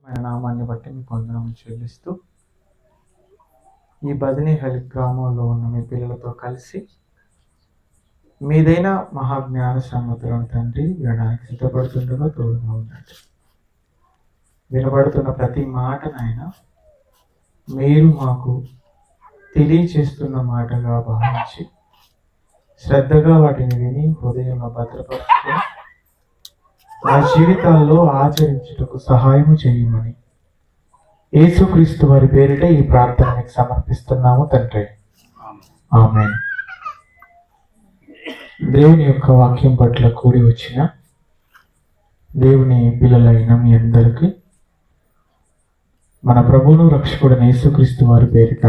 మన నామాన్ని బట్టి మీకు వందనం చెల్లిస్తూ ఈ బదినీహలి గ్రామంలో ఉన్న మీ పిల్లలతో కలిసి మీదైన మహాజ్ఞాన సముద్రం తండ్రి వినడానికి సిద్ధపడుతుండగా తోడుగా ఉండండి. వినబడుతున్న ప్రతి మాటనైనా మీరు మాకు తెలియచేస్తున్న మాటగా భావించి శ్రద్ధగా వాటిని విని హృదయంలో భద్రపరుచుకొని మా జీవితాల్లో ఆచరించుటకు సహాయము చేయమని యేసుక్రీస్తు వారి పేరిట ఈ ప్రార్థనకి సమర్పిస్తున్నాము తండ్రి. ఆమేన్. దేవుని యొక్క వాక్యం పట్ల కూడి వచ్చిన దేవుని పిల్లలైన మీ అందరికీ మన ప్రభువును రక్షకుడైన యేసుక్రీస్తు వారి పేరిట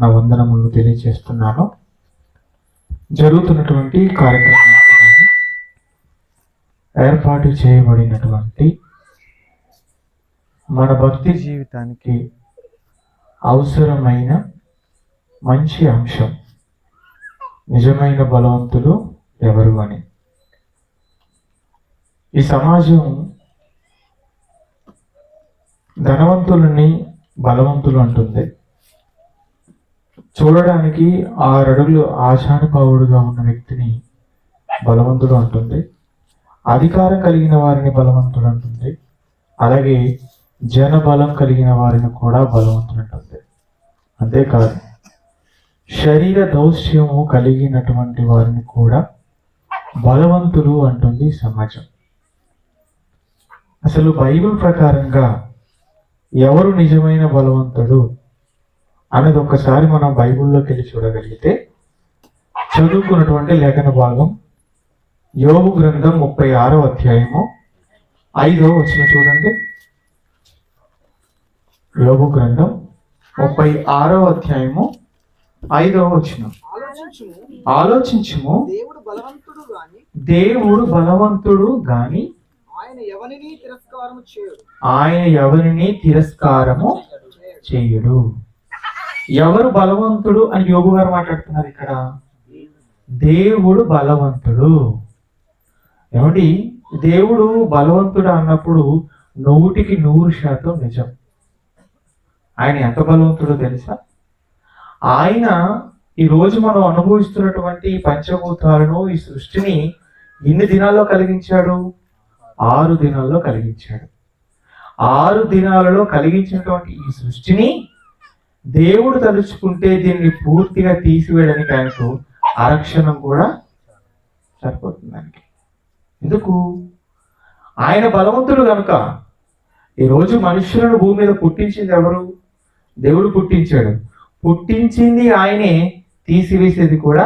నా వందనములను తెలియజేస్తున్నాను. జరుగుతున్నటువంటి కార్యక్రమానికి ఏర్పాటు చేయబడినటువంటి మన భక్తి జీవితానికి అవసరమైన మంచి అంశం నిజమైన బలవంతులు ఎవరు అని. ఈ సమాజం ధనవంతులని బలవంతులు అంటుంది. చూడడానికి 6 అడుగులు ఆశానుభావుడుగా ఉన్న వ్యక్తిని బలవంతుడు అంటుంది. అధికారం కలిగిన వారిని బలవంతుడు అంటుంది. అలాగే జనబలం కలిగిన వారిని కూడా బలవంతుడు అంటుంది. అంతేకాదు శరీర దౌష్యము కలిగినటువంటి వారిని కూడా బలవంతులు అంటుంది సమాజం. అసలు బైబిల్ ప్రకారంగా ఎవరు నిజమైన బలవంతుడు అనేది ఒక్కసారి మనం బైబిల్లోకి వెళ్ళి చూడగలిగితే చదువుకున్నటువంటి లేఖన భాగం యోబు గ్రంథం 36వ అధ్యాయము 5వ వచనం చూడండి. యోబు గ్రంథం 36వ అధ్యాయము 5వ వచనం. ఆలోచించుము, దేవుడు బలవంతుడు గాని ఆయన ఎవరిని తిరస్కారము చేయడు. ఎవరు బలవంతుడు అని యోబు గారు మాట్లాడుతున్నారు ఇక్కడ. దేవుడు బలవంతుడు. ఏమండి, దేవుడు బలవంతుడు అన్నప్పుడు 100% నిజం. ఆయన ఎంత బలవంతుడో తెలుసా? ఆయన ఈరోజు మనం అనుభవిస్తున్నటువంటి పంచభూతాలను, ఈ సృష్టిని ఎన్ని దినాల్లో కలిగించాడు? 6 దినాల్లో కలిగించాడు. 6 దినాలలో కలిగించినటువంటి ఈ సృష్టిని దేవుడు తలుచుకుంటే దీన్ని పూర్తిగా తీసివేయడానికి ఆయనకు అరక్షణం కూడా సరిపోతుంది. దానికి ఎందుకు? ఆయన బలవంతుడు కనుక. ఈరోజు మనుషులను భూమి మీద పుట్టించింది ఎవరు? దేవుడు పుట్టించాడు. పుట్టించింది ఆయనే, తీసివేసేది కూడా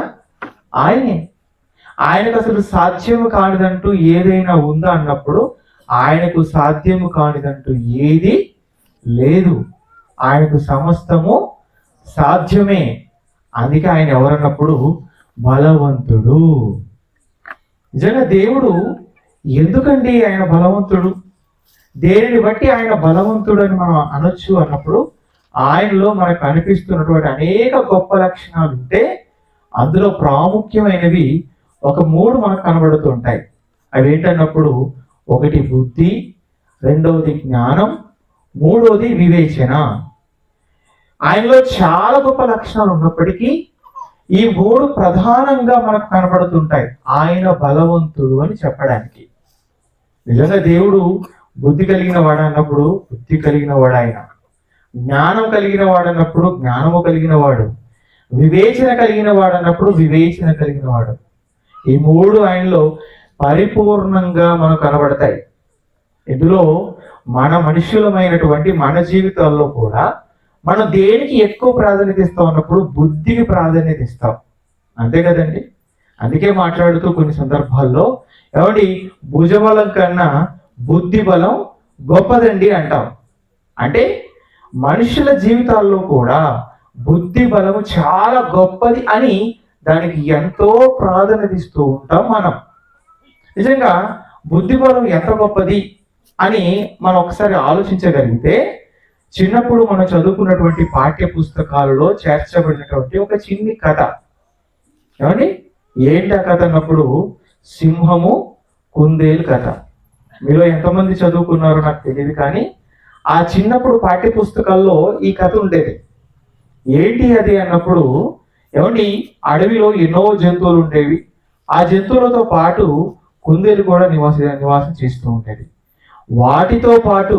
ఆయనే. ఆయనకు అసలు సాధ్యము కానిదంటూ ఏదైనా ఉందా అన్నప్పుడు ఆయనకు సాధ్యము కానిదంటూ ఏది లేదు. ఆయనకు సమస్తము సాధ్యమే. అందుకే ఆయన ఎవరన్నప్పుడు బలవంతుడు. నిజంగా దేవుడు ఎందుకండి ఆయన బలవంతుడు? దేనిని బట్టి ఆయన బలవంతుడు అని మనం అనొచ్చు అన్నప్పుడు ఆయనలో మనకు కనిపిస్తున్నటువంటి అనేక గొప్ప లక్షణాలు ఉంటే అందులో ప్రాముఖ్యమైనవి ఒక 3 మనకు కనబడుతుంటాయి. అవి ఏంటన్నప్పుడు 1 బుద్ధి, 2వది జ్ఞానం, 3వది వివేచన. ఆయనలో చాలా గొప్ప లక్షణాలు ఉన్నప్పటికీ ఈ 3 ప్రధానంగా మనకు కనబడుతుంటాయి ఆయన బలవంతుడు అని చెప్పడానికి. నిజంగా దేవుడు బుద్ధి కలిగిన వాడు అన్నప్పుడు బుద్ధి కలిగిన వాడు ఆయన, జ్ఞానం కలిగిన వాడు అన్నప్పుడు జ్ఞానము కలిగిన వాడు, వివేచన కలిగిన వాడు అన్నప్పుడు వివేచన కలిగిన వాడు. ఈ 3 ఆయనలో పరిపూర్ణంగా మనకు కనబడతాయి. ఇందులో మన మనుషులమైనటువంటి మన జీవితాల్లో కూడా మనం దేనికి ఎక్కువ ప్రాధాన్యత ఇస్తాం అన్నప్పుడు బుద్ధికి ప్రాధాన్యత ఇస్తాం. అంతే కదండి. అందుకే మాట్లాడుతూ కొన్ని సందర్భాల్లో ఏమండి భుజబలం కన్నా బుద్ధి బలం గొప్పదండి అంటాం. అంటే మనుషుల జీవితాల్లో కూడా బుద్ధి బలము చాలా గొప్పది అని దానికి ఎంతో ప్రాధాన్యత ఇస్తూ ఉంటాం మనం. నిజంగా బుద్ధి బలం ఎంత గొప్పది అని మనం ఒకసారి ఆలోచించగలిగితే చిన్నప్పుడు మనం చదువుకున్నటువంటి పాఠ్య పుస్తకాలలో చేర్చబడినటువంటి ఒక చిన్ని కథ. ఏమండి ఏంటి ఆ కథ అన్నప్పుడు సింహము కుందేలు కథ. మీలో ఎంతమంది చదువుకున్నారో నాకు తెలియదు, కానీ ఆ చిన్నప్పుడు పాఠ్య పుస్తకాల్లో ఈ కథ ఉండేది. ఏంటి అది అన్నప్పుడు, ఏమండి, అడవిలో ఎన్నో జంతువులు ఉండేవి. ఆ జంతువులతో పాటు కుందేలు కూడా నివాసం చేస్తూ ఉండేది. వాటితో పాటు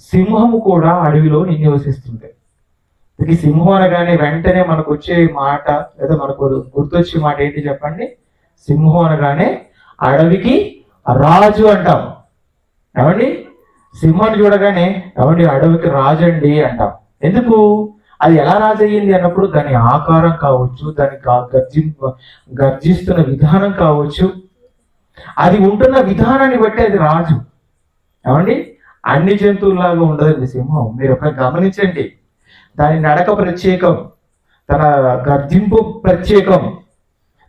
సింహము కూడా అడవిలో నివసిస్తుంది. ఇది సింహం అనగానే వెంటనే మనకు వచ్చే మాట లేదా మనకు గుర్తొచ్చే మాట ఏంటి చెప్పండి? సింహం అనగానే అడవికి రాజు అంటాం. ఏమండి, సింహాన్ని చూడగానే ఏమండి అడవికి రాజు అండి అంటాం. ఎందుకు? అది ఎలా రాజు అయ్యింది అన్నప్పుడు దాని ఆకారం కావచ్చు, దాని గర్జిస్తున్న విధానం కావచ్చు, అది ఉంటున్న విధానాన్ని బట్టి అది రాజు. ఏమండి, అన్ని జంతువుల్లాగా ఉండదండి సింహం. మీరు ఒకసారి గమనించండి. దాని నడక ప్రత్యేకం, తన గర్జింపు ప్రత్యేకం,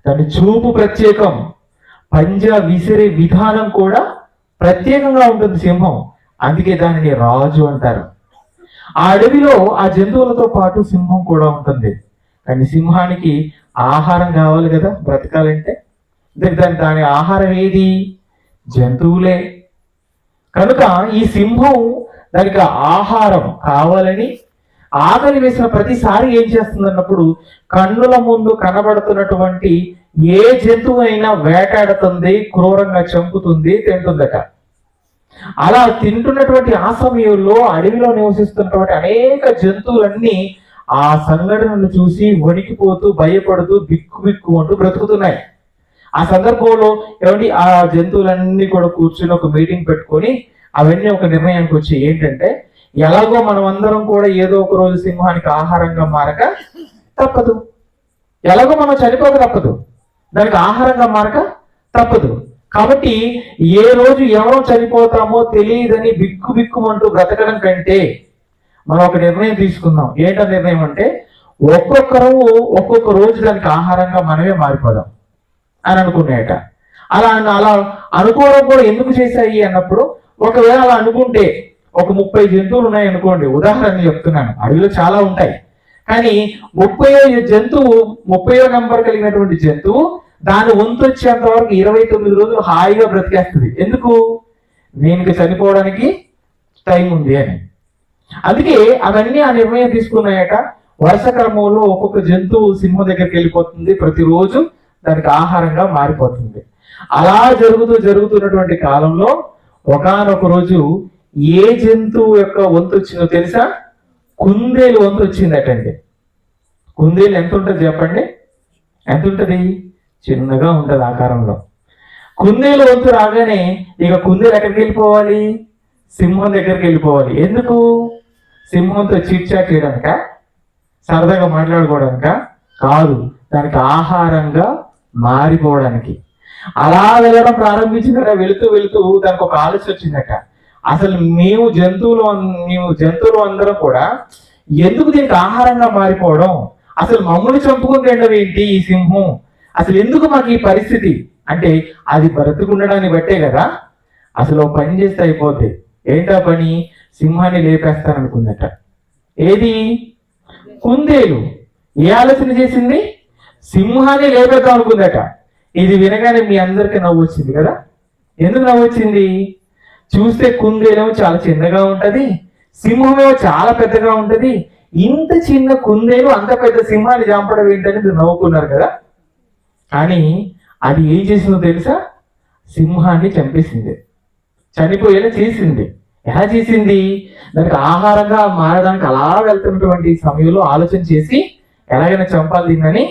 దాని చూపు ప్రత్యేకం, పంజా విసిరే విధానం కూడా ప్రత్యేకంగా ఉంటుంది సింహం. అందుకే దానిని రాజు అంటారు. ఆ అడవిలో ఆ జంతువులతో పాటు సింహం కూడా ఉంటుంది. కానీ సింహానికి ఆహారం కావాలి కదా బ్రతకాలంటే. దాని ఆహారం ఏది? జంతువులే. కనుక ఈ సింహం దానికి ఆహారం కావాలని ఆకలి వేసిన ప్రతిసారి ఏం చేస్తుంది అన్నప్పుడు కన్నుల ముందు కనబడుతున్నటువంటి ఏ జంతువు అయినా వేటాడుతుంది, క్రూరంగా చంపుతుంది, తింటుందట. అలా తింటున్నటువంటి ఆ సమయంలో అడవిలో నివసిస్తున్నటువంటి అనేక జంతువులన్నీ ఆ సంఘటనను చూసి వణికిపోతూ, భయపడుతూ, బిక్కు అంటూ బ్రతుకుతున్నాయి. ఆ సందర్భంలో ఏమండి ఆ జంతువులన్నీ కూడా కూర్చుని ఒక మీటింగ్ పెట్టుకొని అవన్నీ ఒక నిర్ణయానికి వచ్చి ఏంటంటే, ఎలాగో మనం అందరం కూడా ఏదో ఒక రోజు సింహానికి ఆహారంగా మారక తప్పదు, ఎలాగో మనం చనిపోక తప్పదు, దానికి ఆహారంగా మారక తప్పదు. కాబట్టి ఏ రోజు ఎవరో చనిపోతామో తెలియదని బిక్కుమంటూ బ్రతకడం కంటే మనం ఒక నిర్ణయం తీసుకుందాం. ఏంటో నిర్ణయం అంటే, ఒక్కొక్క రోజు దానికి ఆహారంగా మనమే మారిపోదాం అని అనుకునేట. అలా అనుకోవడం కూడా ఎందుకు చేశాయి అన్నప్పుడు, ఒకవేళ అలా అనుకుంటే ఒక 30 జంతువులు ఉన్నాయి అనుకోండి, ఉదాహరణ చెప్తున్నాను, అడవిలో చాలా ఉంటాయి. కానీ 30వ నంబర్ కలిగినటువంటి జంతువు దాని వంతు వచ్చేంత వరకు 29 రోజులు హాయిగా బ్రతికేస్తుంది. ఎందుకు? దీనికి చనిపోవడానికి టైం ఉంది అని. అందుకే అవన్నీ ఆ నిర్ణయం తీసుకున్నాయట. వరుస క్రమంలో ఒక్కొక్క జంతువు సింహం దగ్గరికి వెళ్ళిపోతుంది, ప్రతిరోజు దానికి ఆహారంగా మారిపోతుంది. అలా జరుగుతున్నటువంటి కాలంలో ఒకానొక రోజు ఏ జంతువు యొక్క వంతు వచ్చిందో తెలుసా? కుందేలు వంతు వచ్చిందటండి. కుందేలు ఎంత ఉంటుంది చెప్పండి? ఎంత ఉంటుంది? చిన్నగా ఉంటుంది ఆకారంలో. కుందేలు వంతు రాగానే ఇక కుందేలు ఎక్కడికి వెళ్ళిపోవాలి? సింహం దగ్గరికి వెళ్ళిపోవాలి. ఎందుకు? సింహంతో చిట్చాట్ చేయడానిక, సరదాగా మాట్లాడుకోవడానిక? కాదు, దానికి ఆహారంగా మారిపోవడానికి. అలా వెళ్ళడం ప్రారంభించిందట. వెళుతూ దానికి ఒక ఆలోచన వచ్చిందట. అసలు మేము జంతువులు అందరం కూడా ఎందుకు దీనికి ఆహారంగా మారిపోవడం? అసలు మమ్మల్ని చంపుకుని తినడం ఏంటి ఈ సింహం? అసలు ఎందుకు మాకు ఈ పరిస్థితి? అంటే అది బ్రతుకుండడాన్ని బట్టే కదా. అసలు పని చేస్తే అయిపోతే. ఏంటా పని? సింహాన్ని లేపేస్తాననుకుందట. ఏది? కుందేలు. ఏ ఆలోచన చేసింది? సింహాన్ని లేపేద్దాం అనుకుందట. ఇది వినగానే మీ అందరికీ నవ్వు వచ్చింది కదా. ఎందుకు నవ్వు వచ్చింది? చూస్తే కుందేలేమో చాలా చిన్నగా ఉంటది, సింహమేమో చాలా పెద్దగా ఉంటది. ఇంత చిన్న కుందేలు అంత పెద్ద సింహాన్ని చంపడం ఏంటని మీరు నవ్వుకున్నారు కదా. కానీ అది ఏం చేసిందో తెలుసా? సింహాన్ని చంపేసింది, చనిపోయేలా చేసింది. ఎలా చేసింది? దానికి ఆహారంగా మారడానికి అలా వెళ్తున్నటువంటి సమయంలో ఆలోచన చేసి ఎలాగైనా చంపాలి దీన్నని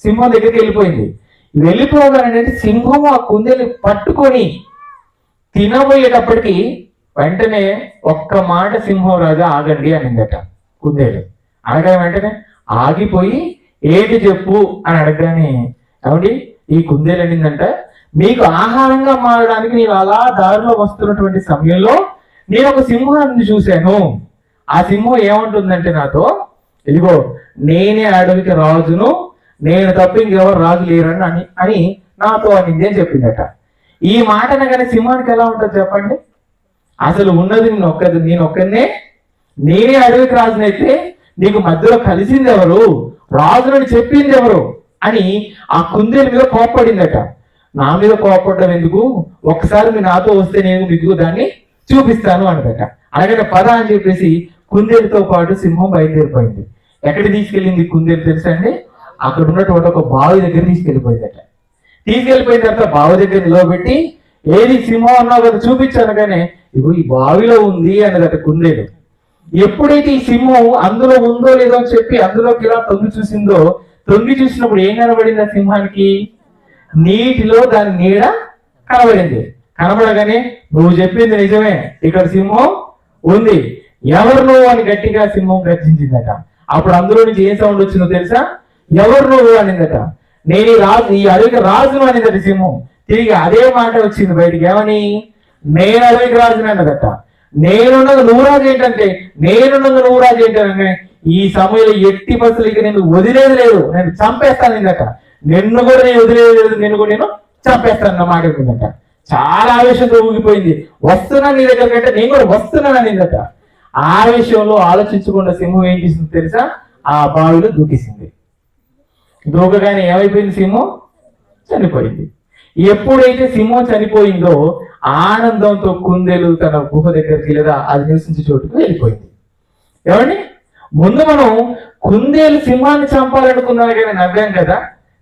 సింహం దగ్గరికి వెళ్ళిపోయింది. వెళ్ళిపోగానే సింహం ఆ కుందేలు పట్టుకొని తినబోయేటప్పటికి వెంటనే ఒక్క మాట సింహం రాజా ఆగండి అనిందట కుందేలు. అనగానే వెంటనే ఆగిపోయి ఏంటి చెప్పు అని అడగగానే, ఏమండి ఈ కుందేలు అనిందంట, మీకు ఆహారంగా మారడానికి నేను అలా దారిలో వస్తున్నటువంటి సమయంలో నేను ఒక సింహాన్ని చూశాను. ఆ సింహం ఏమంటుందంటే నాతో, ఇదిగో నేనే అడవికి రాజును, నేను తప్ప ఇంకెవరు రాజు లేరని అని నాతో అనింది అని చెప్పిందట. ఈ మాట అనగానే సింహానికి ఎలా ఉంటుంది చెప్పండి? అసలు ఉన్నది నేను ఒక్కనే, నేనే అడవికి రాజునైతే నీకు మధ్యలో కలిసింది ఎవరు, రాజునని చెప్పింది ఎవరు అని ఆ కుందేలు మీద కోప్పడిందట. నా మీద కోప్పడడం ఎందుకు, ఒక్కసారి మీరు నాతో వస్తే నేను మీకు దాన్ని చూపిస్తాను అనదట. అలాగే పద అని చెప్పేసి కుందేలుతో పాటు సింహం బయలుదేరిపోయింది. ఎక్కడ తీసుకెళ్ళింది కుందేలు తెలుసా అండి? అక్కడ ఉన్నటువంటి ఒక బావి దగ్గర తీసుకెళ్ళిపోయిందట. తీసుకెళ్ళిపోయిన తర్వాత బావి దగ్గర నిలవబెట్టి, ఏది సింహం అన్నావు కదా చూపించాను, కానీ ఇగో ఈ బావిలో ఉంది అన్నదట కుందేలు. ఎప్పుడైతే ఈ సింహం అందులో ఉందో లేదో అని చెప్పి అందులోకి ఇలా తొంగి చూసిందో, తొంగి చూసినప్పుడు ఏం కనబడింది ఆ సింహానికి? నీటిలో దాని నీడ కనబడింది. కనబడగానే నువ్వు చెప్పింది నిజమే, ఇక్కడ సింహం ఉంది, ఎవరు నువ్వు అని గట్టిగా సింహం గర్జించిందట. అప్పుడు అందులో నుంచి ఏం సౌండ్ వచ్చిందో తెలుసా? ఎవరు నువ్వు అనిందట. నేను ఈ అడవికి రాజును అనిందట సింహం. తిరిగి అదే మాట వచ్చింది బయటికి, ఏమని? నేను అడవికి రాజును అన్నదట. నేనున్నది నువ్వు రాజు ఏంటంటే, నేనున్నది నువ్వు రాజు ఏంటంటే, ఈ సమయంలో ఎట్టి బస్సులకి నేను వదిలేదు లేదు, నేను చంపేస్తాను ఇందట. నిన్ను కూడా నేను వదిలేదు లేదు, నిన్ను కూడా నేను చంపేస్తాను అన్న మాట ఉందట. చాలా ఆవేశంతో ఊగిపోయింది. వస్తున్నాను నీ దగ్గర కంటే నేను కూడా వస్తున్నాను అనిందట. ఆ విషయంలో ఆలోచించకుండా సింహం ఏం చేసింది తెలుసా? ఆ బావిలో దూకేసింది. దూకగానే ఏమైపోయింది? సింహం చనిపోయింది. ఎప్పుడైతే సింహం చనిపోయిందో ఆనందంతో కుందేలు తన గుహ దగ్గరికి లేదా అది నివసించే చోటుకు వెళ్ళిపోయింది. ఏమండి, ముందు మనం కుందేలు సింహాన్ని చంపాలనుకున్నాను కానీ నవ్వాం కదా,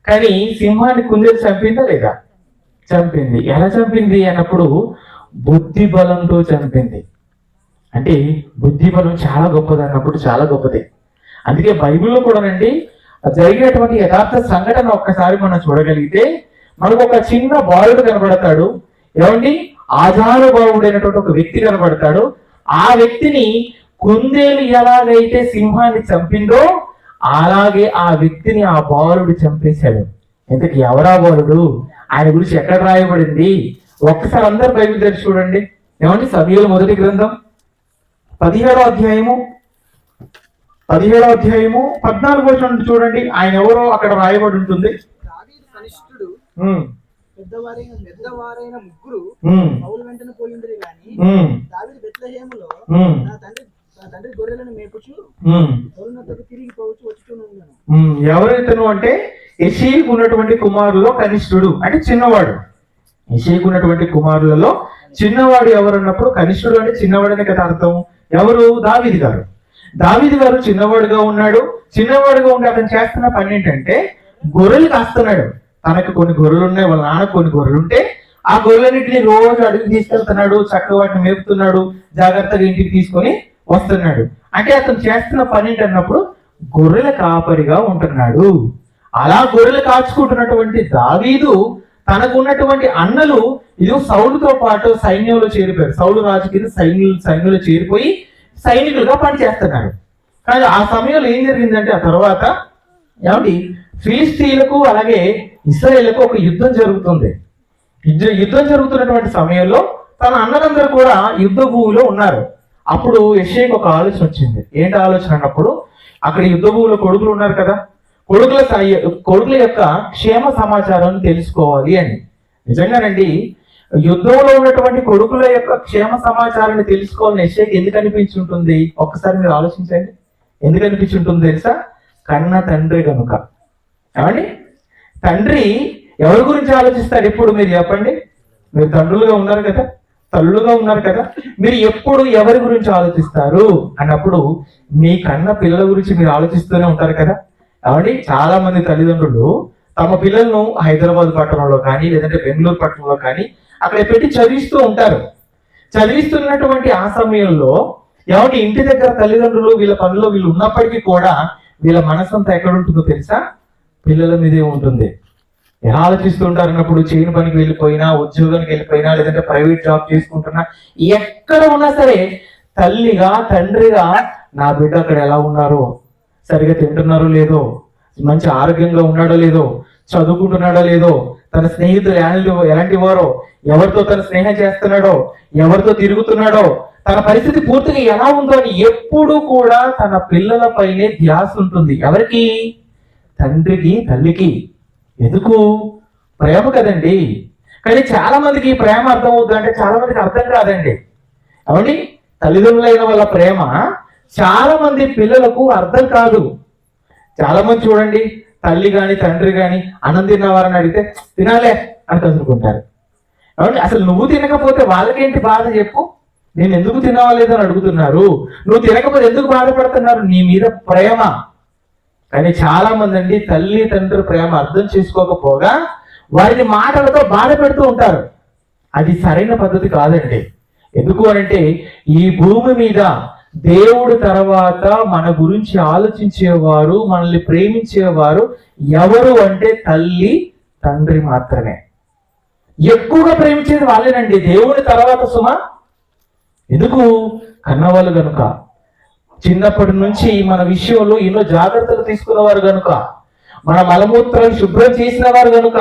కానీ సింహాన్ని కుందేలు చంపిందా లేదా? చంపింది. ఎలా చంపింది అన్నప్పుడు బుద్ధి బలంతో చంపింది. అంటే బుద్ధి బలం చాలా గొప్పది అన్నప్పుడు చాలా గొప్పది. అందుకే బైబిల్లో కూడానండి జరిగినటువంటి యథార్థ సంఘటన ఒక్కసారి మనం చూడగలిగితే మనకు ఒక చిన్న బాలుడు కనబడతాడు. ఏమండి, ఆజానుభావుడైనటువంటి ఒక వ్యక్తి కనబడతాడు. ఆ వ్యక్తిని కుందేలు ఎలాగైతే సింహాన్ని చంపిందో అలాగే ఆ వ్యక్తిని ఆ బాలుడు చంపేశాడు. ఇంతకు ఎవరా బాలుడు? ఆయన గురించి ఎక్కడ రాయబడింది? ఒక్కసారి అందరు బైబిల్ తెరిచి చూడండి. ఏమండి, సమూయేలు మొదటి గ్రంథం 17వ అధ్యాయము 14వ వచనం చూడండి. ఆయన ఎవరో అక్కడ రాయబడి ఉంటుంది. పెద్దవారైన ముగ్గురు పౌలు వెంటనే పోయిండ్రి గాని దావీదు బెత్లెహేములో నా తండ్రి గొర్రెలను మేపుచు గొర్రెనొద్దకు తిరిగి పోవచ్చు వచ్చుచున్నాను. ఎవరైతేను అంటే యెషీకు ఉన్నటువంటి కుమారులలో కనిష్ఠుడు, అంటే చిన్నవాడు. యెషీకు ఉన్నటువంటి కుమారులలో చిన్నవాడు ఎవరు అన్నప్పుడు కనిష్ఠుడు అంటే చిన్నవాడనే కదా అర్థం. ఎవరు? దావీదు గారు. దావీదు గారు చిన్నవాడుగా ఉన్నాడు. చిన్నవాడుగా ఉండి అతను చేస్తున్న పని ఏంటంటే గొర్రెలు కాస్తున్నాడు. తనకు కొన్ని గొర్రెలు ఉన్నాయి, వాళ్ళ నాన్న కొన్ని గొర్రెలు ఉంటే ఆ గొర్రెలన్నింటినీ రోజు అడుగు తీసుకెళ్తున్నాడు, చక్కగా వాటిని మేపుతున్నాడు, జాగ్రత్తగా ఇంటికి తీసుకొని వస్తున్నాడు. అంటే అతను చేస్తున్న పని ఏంటన్నప్పుడు గొర్రెల కాపరిగా ఉంటున్నాడు. అలా గొర్రెలు కాచుకుంటున్నటువంటి దావీదు తనకున్నటువంటి అన్నలు ఇది సౌలుతో పాటు సైన్యంలో చేరిపోయారు. సౌలు రాజు కింద సైన్యంలో చేరిపోయి సైనికులుగా పనిచేస్తున్నారు. కానీ ఆ సమయంలో ఏం జరిగిందంటే ఆ తర్వాత ఏమండి ఫిలిస్తీన్లకు అలాగే ఇశ్రాయేలుకు ఒక యుద్ధం జరుగుతుంది. యుద్ధం జరుగుతున్నటువంటి సమయంలో తన అన్నలందరూ కూడా యుద్ధ భూమిలో ఉన్నారు. అప్పుడు యెషయాకు ఒక ఆలోచన వచ్చింది. ఏంటి ఆలోచన అన్నప్పుడు అక్కడ యుద్ధ భూమిలో కొడుకులు ఉన్నారు కదా, కొడుకుల యొక్క క్షేమ సమాచారాన్ని తెలుసుకోవాలి అని. నిజంగానండి, యుద్ధంలో ఉన్నటువంటి కొడుకుల యొక్క క్షేమ సమాచారాన్ని తెలుసుకోవాలని యెషయాకు ఎందుకు అనిపించి ఉంటుంది? ఒక్కసారి మీరు ఆలోచించండి. ఎందుకు అనిపించి ఉంటుంది తెలుసా? కన్న తండ్రి కనుక. ఏమండి, తండ్రి ఎవరి గురించి ఆలోచిస్తారు ఎప్పుడు? మీరు చెప్పండి. మీరు తండ్రులుగా ఉన్నారు కదా, తల్లులుగా ఉన్నారు కదా, మీరు ఎప్పుడు ఎవరి గురించి ఆలోచిస్తారు అన్నప్పుడు మీ కన్న పిల్లల గురించి మీరు ఆలోచిస్తూనే ఉంటారు కదా. ఏమండి, చాలా మంది తల్లిదండ్రులు తమ పిల్లలను హైదరాబాద్ పట్టణంలో కానీ లేదంటే బెంగళూరు పట్టణంలో కానీ అక్కడ పెట్టి చదివిస్తూ ఉంటారు. చదివిస్తున్నటువంటి ఆ సమయంలో ఏమంటే ఇంటి దగ్గర తల్లిదండ్రులు వీళ్ళ పనిలో వీళ్ళు ఉన్నప్పటికీ కూడా వీళ్ళ మనసంతా ఎక్కడ ఉంటుందో తెలుసా? పిల్లల మీదే ఉంటుంది. ఎలా ఆలోచిస్తూ ఉంటారు అన్నప్పుడు చేయని పనికి వెళ్ళిపోయినా, ఉద్యోగానికి వెళ్ళిపోయినా, లేదంటే ప్రైవేట్ జాబ్ చేసుకుంటున్నా, ఎక్కడ ఉన్నా సరే తల్లిగా తండ్రిగా నా బిడ్డ అక్కడ ఎలా ఉన్నారో, సరిగా తింటున్నారో లేదో, మంచి ఆరోగ్యంగా ఉన్నాడో లేదో, చదువుకుంటున్నాడో లేదో, తన స్నేహితులు ఎలాంటి వారో, ఎవరితో తన స్నేహం చేస్తున్నాడో, ఎవరితో తిరుగుతున్నాడో, తన పరిస్థితి పూర్తిగా ఎలా ఉందో అని ఎప్పుడు కూడా తన పిల్లల పైనే ధ్యాస ఉంటుంది. ఎవరికి? తండ్రికి, తల్లికి. ఎందుకు? ప్రేమ కదండి. కానీ చాలా మందికి ఈ ప్రేమ అర్థం అవుతుంది అంటే చాలా మందికి అర్థం కాదండి. అవునండి, తల్లిదండ్రులైన వాళ్ళ ప్రేమ చాలా మంది పిల్లలకు అర్థం కాదు. చాలా మంది చూడండి, తల్లి గాని తండ్రి గాని అన్నం తిన్నవారని అడిగితే తినాలే అని కదులుకుంటారు. అవునండి, అసలు నువ్వు తినకపోతే వాళ్ళకేంటి బాధ చెప్పు? నేను ఎందుకు తినవా లేదని అడుగుతున్నారు, నువ్వు తినకపోతే ఎందుకు బాధపడుతున్నారు, నీ మీద ప్రేమ. కానీ చాలా మంది అండి తల్లి తండ్రి ప్రేమ అర్థం చేసుకోకపోగా వారిని మాటలతో బాధ పెడుతూ ఉంటారు. అది సరైన పద్ధతి కాదండి. ఎందుకు అనంటే ఈ భూమి మీద దేవుడు తర్వాత మన గురించి ఆలోచించేవారు, మనల్ని ప్రేమించేవారు ఎవరు అంటే తల్లి తండ్రి మాత్రమే. ఎక్కువగా ప్రేమించేది వాళ్ళేనండి దేవుడి తర్వాత సుమ. ఎందుకు? కన్నవాళ్ళు గనుక, చిన్నప్పటి నుంచి మన విషయంలో ఎన్నో జాగ్రత్తలు తీసుకున్నవారు గనుక, మన మలమూత్రాలు శుభ్రం చేసిన వారు గనుక,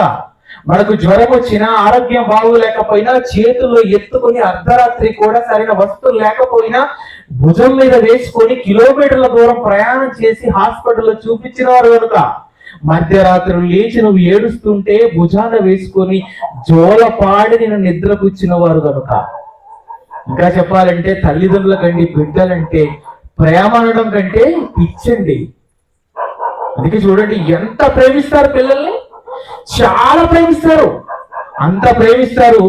మనకు జ్వరం వచ్చినా ఆరోగ్యం బాగోలేకపోయినా చేతుల్లో ఎత్తుకొని అర్ధరాత్రి కూడా సరైన వస్తువులు లేకపోయినా భుజం మీద వేసుకొని కిలోమీటర్ల దూరం ప్రయాణం చేసి హాస్పిటల్లో చూపించిన వారు కనుక, మధ్యరాత్రులు లేచి నువ్వు ఏడుస్తుంటే భుజాన వేసుకొని జోలపాడి నేను నిద్రపుచ్చిన వారు కనుక, ఇంకా చెప్పాలంటే తల్లిదండ్రుల కంటే బిడ్డలంటే ప్రేమ అనడం కంటే పిచ్చండి. అందుకే చూడండి ఎంత ప్రేమిస్తారు పిల్లల్ని, చాలా ప్రేమిస్తారు. అంత ప్రేమిస్తారు.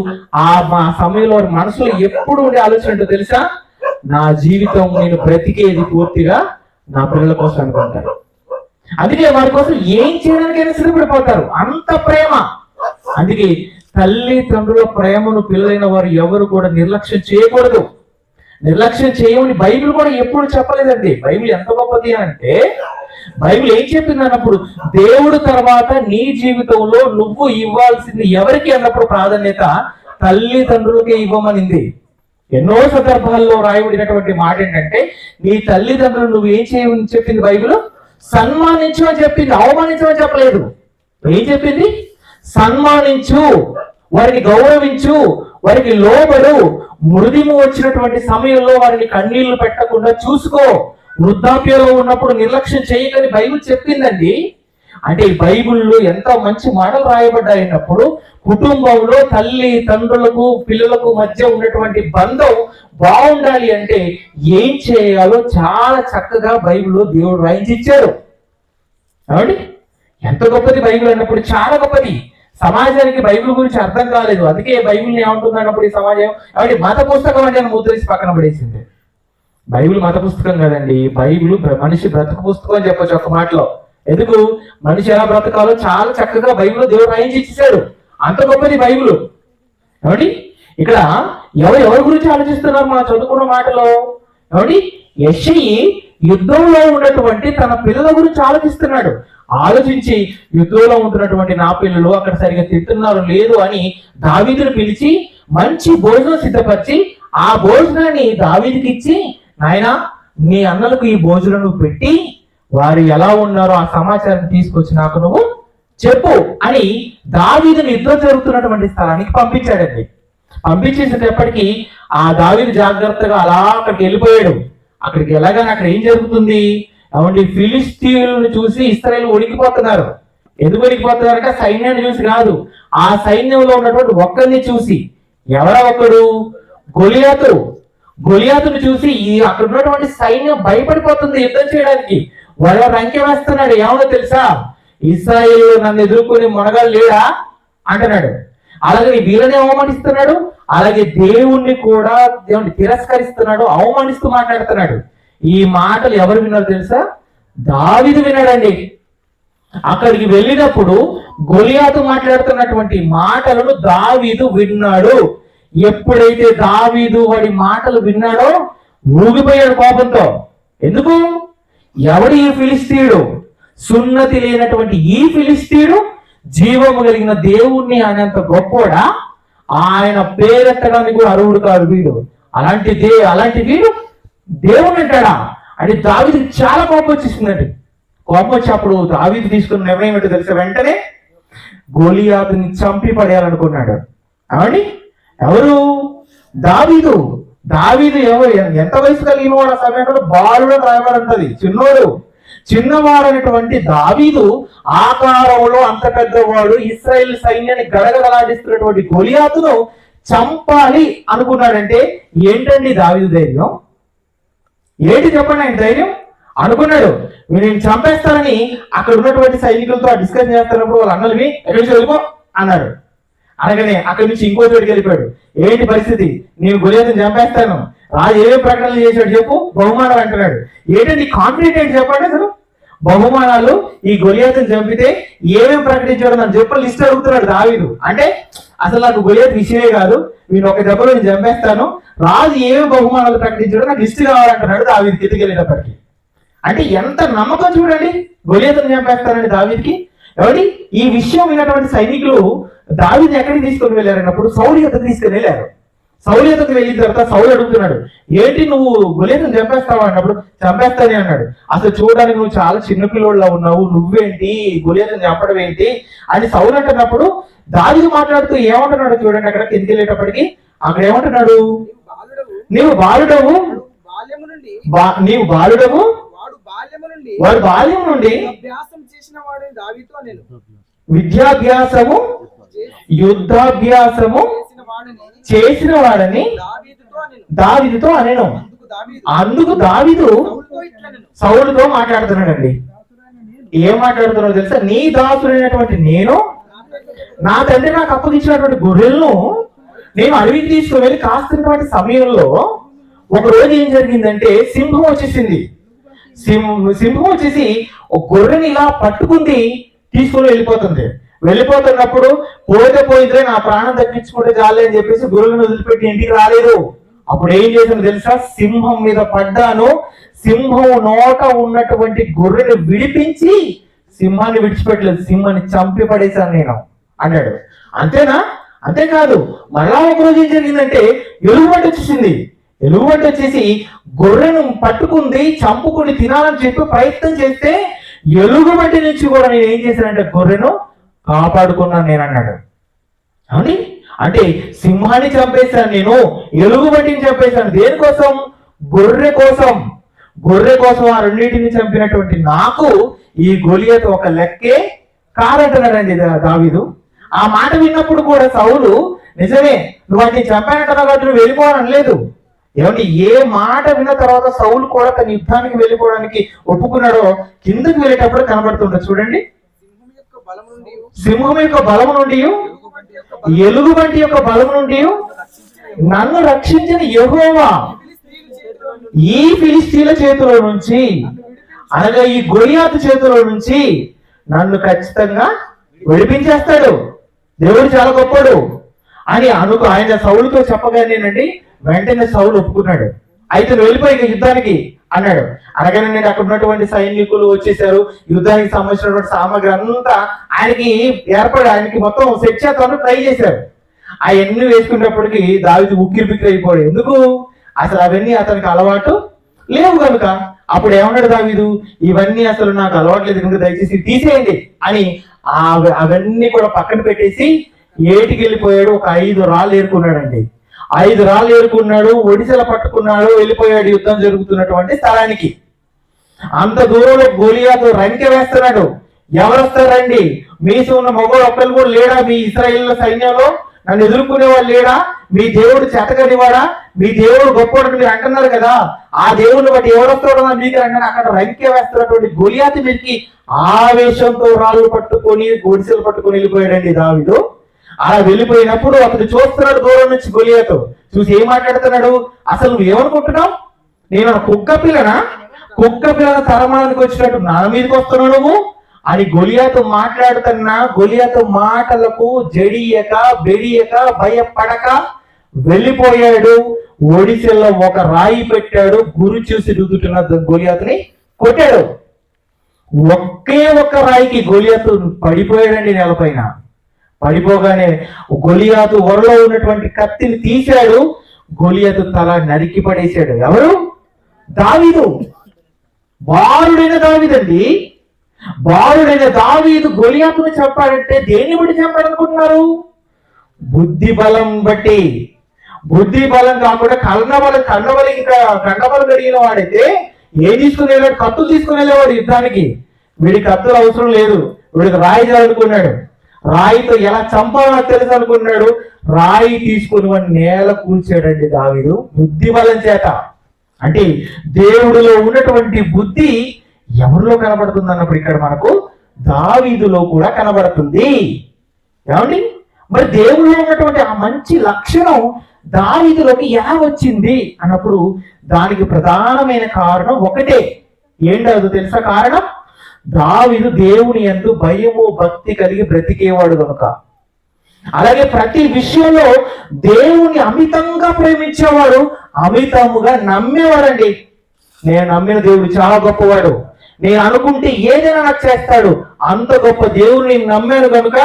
మా సమయంలో మనసులో ఎప్పుడు ఉండే ఆలోచన ఏంటో తెలుసా? నా జీవితం నేను బ్రతికేది పూర్తిగా నా పిల్లల కోసం అనుకుంటారు. అందుకే వారి కోసం ఏం చేయడానికైనా సిద్ధపడిపోతారు, అంత ప్రేమ. అందుకే తల్లి తండ్రుల ప్రేమను పిల్లలైన వారు ఎవరు కూడా నిర్లక్ష్యం చేయకూడదు. నిర్లక్ష్యం చేయమని బైబిల్ కూడా ఎప్పుడు చెప్పలేదండి. బైబిల్ ఎంత గొప్పది అంటే, బైబిల్ ఏం చెప్పింది అన్నప్పుడు, దేవుడు తర్వాత నీ జీవితంలో నువ్వు ఇవ్వాల్సింది ఎవరికి అన్నప్పుడు ప్రాధాన్యత తల్లిదండ్రులకే ఇవ్వమనింది. ఎన్నో సందర్భాల్లో రాయబడినటువంటి మాట ఏంటంటే, నీ తల్లిదండ్రులు నువ్వు ఏం చేయమని చెప్పింది బైబిల్? సన్మానించు అని చెప్పింది, అవమానించమని చెప్పలేదు. ఏం చెప్పింది? సన్మానించు, వారిని గౌరవించు, వారికి లోబడు, మృదిము వచ్చినటువంటి సమయంలో వారిని కన్నీళ్లు పెట్టకుండా చూసుకో, వృద్ధాప్యంలో ఉన్నప్పుడు నిర్లక్ష్యం చేయకని బైబిల్ చెప్పిందండి. అంటే ఈ బైబిల్లో ఎంతో మంచి మాటలు రాయబడ్డాయినప్పుడు కుటుంబంలో తల్లి తండ్రులకు పిల్లలకు మధ్య ఉన్నటువంటి బంధం బాగుండాలి అంటే ఏం చేయాలో చాలా చక్కగా బైబిల్లో దేవుడు రాయించి ఇచ్చాడు. కాబట్టి ఎంత గొప్పది బైబిల్ అన్నప్పుడు, చాలా గొప్పది. సమాజానికి బైబిల్ గురించి అర్థం కాలేదు, అందుకే బైబిల్ని ఏమంటుంది అన్నప్పుడు ఈ సమాజం కాబట్టి మత పుస్తకం అంటే ముద్రేసి పక్కన పడేసింది. బైబిల్ మత పుస్తకం కదండి, బైబిల్ మనిషి బ్రతుకు పుస్తకం అని చెప్పొచ్చు ఒక మాటలో. ఎందుకు? మనిషి ఎలా బ్రతకాలో చాలా చక్కగా బైబిల్లో దేవుడు రాయించి ఇచ్చేసాడు. అంత గొప్పది బైబిల్. కాబట్టి ఇక్కడ ఎవరి గురించి ఆలోచిస్తున్నారు మనం చదువుకున్న మాటలో? కాబట్టి యెషయి యుద్ధంలో ఉన్నటువంటి తన పిల్లల గురించి ఆలోచిస్తున్నాడు. ఆలోచించి యుద్ధంలో ఉంటున్నటువంటి నా పిల్లలు అక్కడ సరిగా తింటున్నారు లేదు అని దావీదును పిలిచి మంచి భోజనం సిద్ధపరిచి ఆ భోజనాన్ని దావీదుకి ఇచ్చి, నాయనా నీ అన్నలకు ఈ భోజనం నువ్వు పెట్టి వారు ఎలా ఉన్నారో ఆ సమాచారం తీసుకొచ్చి నాకు నువ్వు చెప్పు అని దావీదుని యుద్ధం జరుగుతున్నటువంటి స్థలానికి పంపించాడండి. పంపించేసేటప్పటికి ఆ దావీదు జాగ్రత్తగా అలా అక్కడికి వెళ్ళిపోయాడు. అక్కడికి వెళ్ళగానే అక్కడ ఏం జరుగుతుంది? అవునండి, ఫిలిస్తీయులను చూసి ఇశ్రాయేలు వణికిపోతున్నారు. ఎందుకు వణికిపోతున్నారంటే సైన్యాన్ని చూసి కాదు, ఆ సైన్యంలో ఉన్నటువంటి ఒక్కరిని చూసి. ఎవరా ఒక్కడు? గొలియాతును చూసి అక్కడ ఉన్నటువంటి సైన్యం భయపడిపోతుంది యుద్ధం చేయడానికి. వాళ్ళ రంకె వేస్తున్నాడు. ఏమో తెలుసా? ఇశ్రాయేలు నన్ను ఎదుర్కొని మునగాలు లేడా అంటున్నాడు. అలాగే వీళ్ళని అవమానిస్తున్నాడు, అలాగే దేవుణ్ణి కూడా దేవుని తిరస్కరిస్తున్నాడు, అవమానిస్తూ మాట్లాడుతున్నాడు. ఈ మాటలు ఎవరు విన్నారు తెలుసా? దావీదు విన్నాడండి. అక్కడికి వెళ్ళినప్పుడు గొలియాతు మాట్లాడుతున్నటువంటి మాటలను దావీదు విన్నాడు. ఎప్పుడైతే దావీదు వాడి మాటలు విన్నాడో ఊగిపోయాడు కోపంతో. ఎందుకు? ఎవడు ఈ ఫిలిస్తీయుడు? సున్నతి లేనటువంటి ఈ ఫిలిస్తీయుడు జీవము కలిగిన దేవుణ్ణి అనేంత గొప్పోడా? ఆయన పేరెత్తడానికి కూడా అర్హుడు కాదు వీడు. అలాంటి వీడు దేవుని అంటాడా అని దావీదుకి చాలా కోపం వచ్చేసిందండి. కోపం వచ్చి అప్పుడు దావీదు తీసుకున్న నిర్ణయం ఏంటో తెలుసా? వెంటనే గొలియాతుని చంపి పడేయాలనుకున్నాడు. అవునండి, ఎవరు? దావీదు. ఎంత వయసు కలిగిన వాడు? ఆ సమయంలో బాలుడు రాయబడుతుంది, చిన్నవాడు అనేటువంటి దావీదు ఆకారంలో అంత పెద్దవాడు ఇశ్రాయేల్ సైన్యాన్ని గడగడలాడిస్తున్నటువంటి గొలియాతును చంపాలి అనుకున్నాడంటే ఏంటండి దావీదు ధైర్యం? ఏంటి చెప్పండి ఆయన ధైర్యం? అనుకున్నాడు నేను చంపేస్తానని. అక్కడ ఉన్నటువంటి సైనికులతో డిస్కస్ చేస్తున్నప్పుడు వాళ్ళ అన్నలవి ఎక్కడి నుంచి వెళ్ళిపో అన్నాడు. అనగానే అక్కడి నుంచి ఇంకో చోటుకి వెళ్ళిపోయాడు. ఏంటి పరిస్థితి, నేను గొలియాతుని చంపేస్తాను, రాజు ఏమేమి ప్రకటనలు చేశాడు చెప్పు, బహుమానాలు అంటున్నాడు. ఏంటంటే కాన్ఫిడెంట్ ఏంటి చెప్పండి అసలు. బహుమానాలు, ఈ గొలియాతుని చంపితే ఏమేమి ప్రకటించాడు నన్ను చెప్పి లిస్ట్ అడుగుతున్నాడు దావీదు. అంటే అసలు నాకు గొలియాతు విషయమే కాదు, నేను ఒక దెబ్బలో నేను చంపేస్తాను, రాజు ఏమేమి బహుమానాలు ప్రకటించాడో నాకు లిస్ట్ కావాలంటున్నాడు దావీదు కిందకెళ్ళేటప్పటికి. అంటే ఎంత నమ్మకం చూడండి, గొలియాతుని చంపేస్తానని దావీదుకి. ఎవరి ఈ విషయం విన్నటువంటి సైనికులు దావీదుని ఎక్కడికి తీసుకొని వెళ్ళారన్నప్పుడు సౌలు యొద్దకు తీసుకొని వెళ్ళారు. సౌలు యొద్దకు వెళ్ళిన తర్వాత సౌలు అడుగుతున్నాడు, ఏంటి నువ్వు గొలియాతుని చంపేస్తావా అన్నప్పుడు, చంపేస్తానే అన్నాడు. అసలు చూడడానికి నువ్వు చాలా చిన్న పిల్లోళ్ళ ఉన్నావు, నువ్వేంటి గొలియాతుని చంపడం ఏంటి అని సౌలు అంటున్నప్పుడు దావీదు మాట్లాడుతూ ఏమంటున్నాడు చూడండి. అక్కడ కిందికి వెళ్ళేటప్పటికి అక్కడ ఏమంటున్నాడు, నీవు బాలుడవు, నీవు బాలుడవు, వాడు బాల్యం నుండి విద్యాభ్యాసము యుద్ధాభ్యాసము చేసిన వాడని దావీదుతో అనెను. అందుకు దావీదు సౌలుతో మాట్లాడుతున్నాడండి. ఏం మాట్లాడుతున్నాడో తెలుసా, నీ దాసుడైనటువంటి నేను నా తండ్రి నాకు అప్పగించినటువంటి గొర్రెలను నేను అడవికి తీసుకుని వెళ్ళి కాస్తున్నటువంటి సమయంలో ఒక రోజు ఏం జరిగిందంటే సింహం వచ్చేసింది. సింహం వచ్చేసి ఒక గొర్రెని ఇలా పట్టుకుంది తీసుకుని వెళ్ళిపోతున్నప్పుడు పోయితే నా ప్రాణం తగ్గించుకుంటే చాలే అని చెప్పేసి గొర్రెలను వదిలిపెట్టి ఇంటికి రాలేదు. అప్పుడు ఏం చేశాను తెలుసా, సింహం మీద పడ్డాను, సింహం నోట ఉన్నటువంటి గొర్రెను విడిపించి సింహాన్ని విడిచిపెట్టలేదు, సింహాన్ని చంపి పడేశాను నేను అన్నాడు. అంతేనా? అంతేకాదు, మళ్ళా ఒకరోజు ఏం జరిగిందంటే ఎలుగుబంటి వచ్చేసింది. ఎలుగుబంటి వచ్చేసి గొర్రెను పట్టుకుంది, చంపుకుని తినాలని చెప్పి ప్రయత్నం చేస్తే ఎలుగుబంటి నుంచి కూడా నేను ఏం చేశానంటే గొర్రెను కాపాడుకున్నాను నేను అన్నాడు. అవునండి, అంటే సింహాన్ని చంపేశాను నేను, ఎలుగుబంటిని చంపేశాను. దేనికోసం? గొర్రె కోసం. గొర్రె కోసం ఆ రెండింటిని చంపినటువంటి నాకు ఈ గొలియాతు ఒక లెక్కే కాదంటున్నాడండి దావీదు. ఆ మాట విన్నప్పుడు కూడా సౌలు నిజమే నువ్వు వాటిని చంపానంటున్నావు కాబట్టి నువ్వు వెళ్ళిపోవాలని లేదు. ఏమంటే ఏ మాట విన్న తర్వాత సౌలు కూడా తన యుద్ధానికి వెళ్ళిపోవడానికి ఒప్పుకున్నాడో కిందకి వెళ్ళేటప్పుడు కనబడుతుండదు చూడండి. సింహం యొక్క బలము నుండి ఎలుగుబంటి యొక్క బలము నుండి నన్ను రక్షించిన యెహోవా ఈ ఫిలిష్తీయుల చేతిలో నుంచి అనగా ఈ గొలియాతు చేతిలో నుంచి నన్ను ఖచ్చితంగా విడిపించేస్తాడు, దేవుడు చాలా గొప్పడు అని ఆయన సౌలుతో చెప్పగానేనండి వెంటనే సౌలు ఒప్పుకున్నాడు. అయితే నువ్వు వెళ్ళిపోయి యుద్ధానికి అన్నాడు. అనగానే నేను అక్కడ ఉన్నటువంటి సైనికులు వచ్చేసారు, యుద్ధానికి సంబంధించినటువంటి సామాగ్రి అంతా ఆయనకి మొత్తం సెట్ చేద్దామని ట్రై చేశారు. అవన్నీ వేసుకున్నప్పటికీ దావీదు ఉక్కిరి బిక్కిరి అయిపోయాడు. ఎందుకు? అసలు అవన్నీ అతనికి అలవాటు లేవు కనుక. అప్పుడు ఏమన్నాడు దావీదు, ఇవన్నీ అసలు నాకు అలవాటు లేదు కనుక దయచేసి తీసేయండి అని అవన్నీ కూడా పక్కన పెట్టేసి ఏటికి వెళ్ళిపోయాడు. ఒక 5 రాళ్ళు ఏరుకున్నాడండి. 5 రాళ్ళు ఏరుకున్నాడు, ఒడిసెల పట్టుకున్నాడు, వెళ్ళిపోయాడు యుద్ధం జరుగుతున్నటువంటి స్థలానికి. అంత దూరంలో గొలియాతు రంకె వేస్తున్నాడు. ఎవరు వస్తారండి? మీసు ఉన్న మగవాడు ఒక్కరు కూడా లేడా? మీ ఇశ్రాయేలు సైన్యంలో నన్ను ఎదుర్కొనే వాళ్ళు లేడా? మీ దేవుడు చేతకనివాడా? మీ దేవుడు గొప్పవాడు మీరు అంటున్నారు కదా, ఆ దేవుడిని బట్టి ఎవరు వస్తాడో మీకు అంటే అక్కడ రంకె వేస్తున్నటువంటి గొలియాతు మీదకి ఆవేశంతో రాళ్ళు పట్టుకొని ఒడిసెలు పట్టుకొని వెళ్ళిపోయాడండి దావీదు. అలా వెళ్ళిపోయినప్పుడు అతడు చూస్తున్నాడు దూరం నుంచి గొలియాతు. చూసి ఏం మాట్లాడుతున్నాడు, అసలు నువ్వు ఏమనుకుంటున్నావు, నేను కుక్క పిల్లల తరమానికి వచ్చినట్టు నా మీదకి వస్తున్నావు నువ్వు అని గొలియాతు మాట్లాడుతున్నా గొలియాతు మాటలకు జడియక బెడియక భయపడక వెళ్ళిపోయాడు. ఒడిసెల్లో ఒక రాయి పెట్టాడు, గురి చూసి రుదుతున్న గొలియాతుని కొట్టాడు. ఒకే ఒక్క రాయికి గొలియాతు పడిపోయాడండి నేలపైన. పడిపోగానే గొలియాతు ఒరలో ఉన్నటువంటి కత్తిని తీశాడు, గొలియాతు తల నరికి పడేశాడు. ఎవరు? దావీదు. బాలుడైన దావీదండి. బాలుడైన దావీదు గొలియాతుని చంపాడంటే దేన్ని బట్టి చంపాడనుకుంటున్నారు? బుద్ధి బలం బట్టి. బుద్ధి బలం కాకుండా కండబలం కలిగిన వాడైతే ఏం తీసుకుని వెళ్ళాడు? కత్తులు తీసుకుని వెళ్ళేవాడు యుద్ధానికి. వీడికి కత్తులు అవసరం లేదు, వీడికి రాయి చాలనుకున్నాడు. రాయితో ఎలా చంపాలో తెలుసు అనుకున్నాడు. రాయి తీసుకుని వాడిని నేల కూల్చాడండి దావీదు బుద్ధి బలం చేత. అంటే దేవుడిలో ఉన్నటువంటి బుద్ధి ఎవరిలో కనబడుతుంది అన్నప్పుడు ఇక్కడ మనకు దావీదులో కూడా కనబడుతుంది. ఏమండి, మరి దేవుడిలో ఉన్నటువంటి ఆ మంచి లక్షణం దావీదులోకి ఎలా వచ్చింది అన్నప్పుడు దానికి ప్రధానమైన కారణం ఒకటే. ఏంటో తెలుసా కారణం? దావీదు దేవుని యందు భయము భక్తి కలిగి బ్రతికేవాడు కనుక. అలాగే ప్రతి విషయంలో దేవుని అమితంగా ప్రేమించేవాడు, అమితముగా నమ్మేవాడండి. నేను నమ్మిన దేవుడు చాలా గొప్పవాడు, నేను అనుకుంటే ఏదైనా నాకు చేస్తాడు, అంత గొప్ప దేవుడిని నమ్మాను కనుక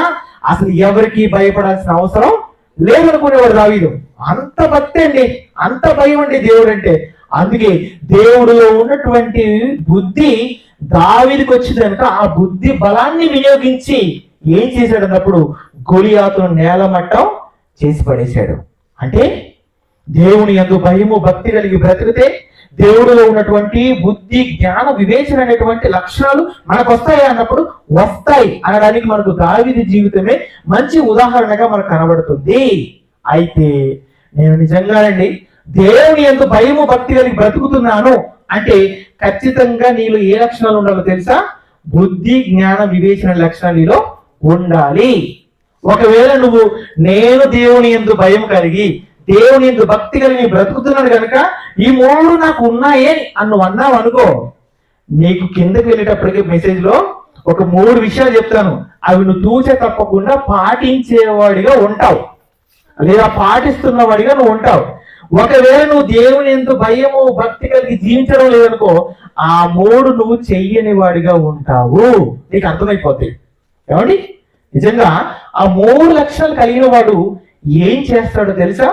అసలు ఎవరికి భయపడాల్సిన అవసరం లేదనుకునేవాడు దావీదు. అంత భక్తి అండి, అంత భయం అండి దేవుడు అంటే. అందుకే దేవుడిలో ఉన్నటువంటి బుద్ధి దావీదుకి వచ్చింది కనుక ఆ బుద్ధి బలాన్ని వినియోగించి ఏం చేశాడు అన్నప్పుడు గొలియాతును నేలమట్టం చేసి పడేశాడు. అంటే దేవుని యందు భయము భక్తి కలిగి బ్రతికితే దేవుడిలో ఉన్నటువంటి బుద్ధి జ్ఞాన వివేచన అనేటువంటి లక్షణాలు మనకు వస్తాయి అన్నప్పుడు వస్తాయి అనడానికి మనకు దావీదు జీవితమే మంచి ఉదాహరణగా మనకు కనబడుతుంది. అయితే నేను నిజంగానండి దేవుని యందు భయము భక్తి కలిగి బ్రతుకుతున్నాను అంటే ఖచ్చితంగా నీలో ఏ లక్షణాలు ఉండాలో తెలుసా? బుద్ధి జ్ఞాన వివేచన లక్షణాలు నీలో ఉండాలి. ఒకవేళ నువ్వు నేను దేవుని యందు భయం కలిగి దేవుని యందు భక్తి కలిగి బ్రతుకుతున్నాడు కనుక ఈ మూడు నాకు ఉన్నాయే అని నువ్వు అన్నావు అనుకో, నీకు కిందకి వెళ్ళేటప్పటికి మెసేజ్ లో ఒక 3 విషయాలు చెప్తాను. అవి నువ్వు తూచే తప్పకుండా పాటించేవాడిగా ఉంటావు, లేదా పాటిస్తున్నవాడిగా నువ్వు ఉంటావు. ఒకవేళ నువ్వు దేవుని యందు భయము భక్తి కలిగి జీవించడం లేదనుకో, ఆ 3 నువ్వు చెయ్యని వాడిగా ఉంటావు. నీకు అర్థమైపోతాయి. ఏమండి? నిజంగా ఆ 3 లక్షణాలు కలిగిన వాడు ఏం చేస్తాడో తెలుసా?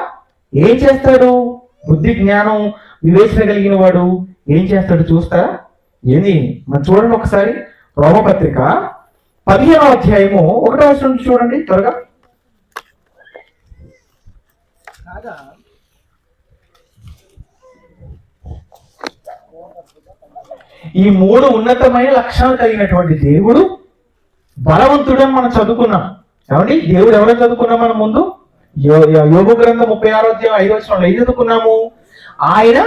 ఏం చేస్తాడు? బుద్ధి జ్ఞానం వివేచన కలిగిన వాడు ఏం చేస్తాడు చూస్తారా? ఏంది మనం చూడండి ఒకసారి. రోమపత్రిక 15వ అధ్యాయము 1వ వచనం నుంచి చూడండి త్వరగా. ఈ 3 ఉన్నతమైన లక్షణాలు కలిగినటువంటి దేవుడు బలవంతుడని మనం చదువుకున్నాం. ఏమండి? దేవుడు ఎవరో చదువుకున్నాం మనం ముందు? యోబు గ్రంథం 36వ అధ్యాయం 5వ వచనంలో ఏం చదువుకున్నాము? ఆయన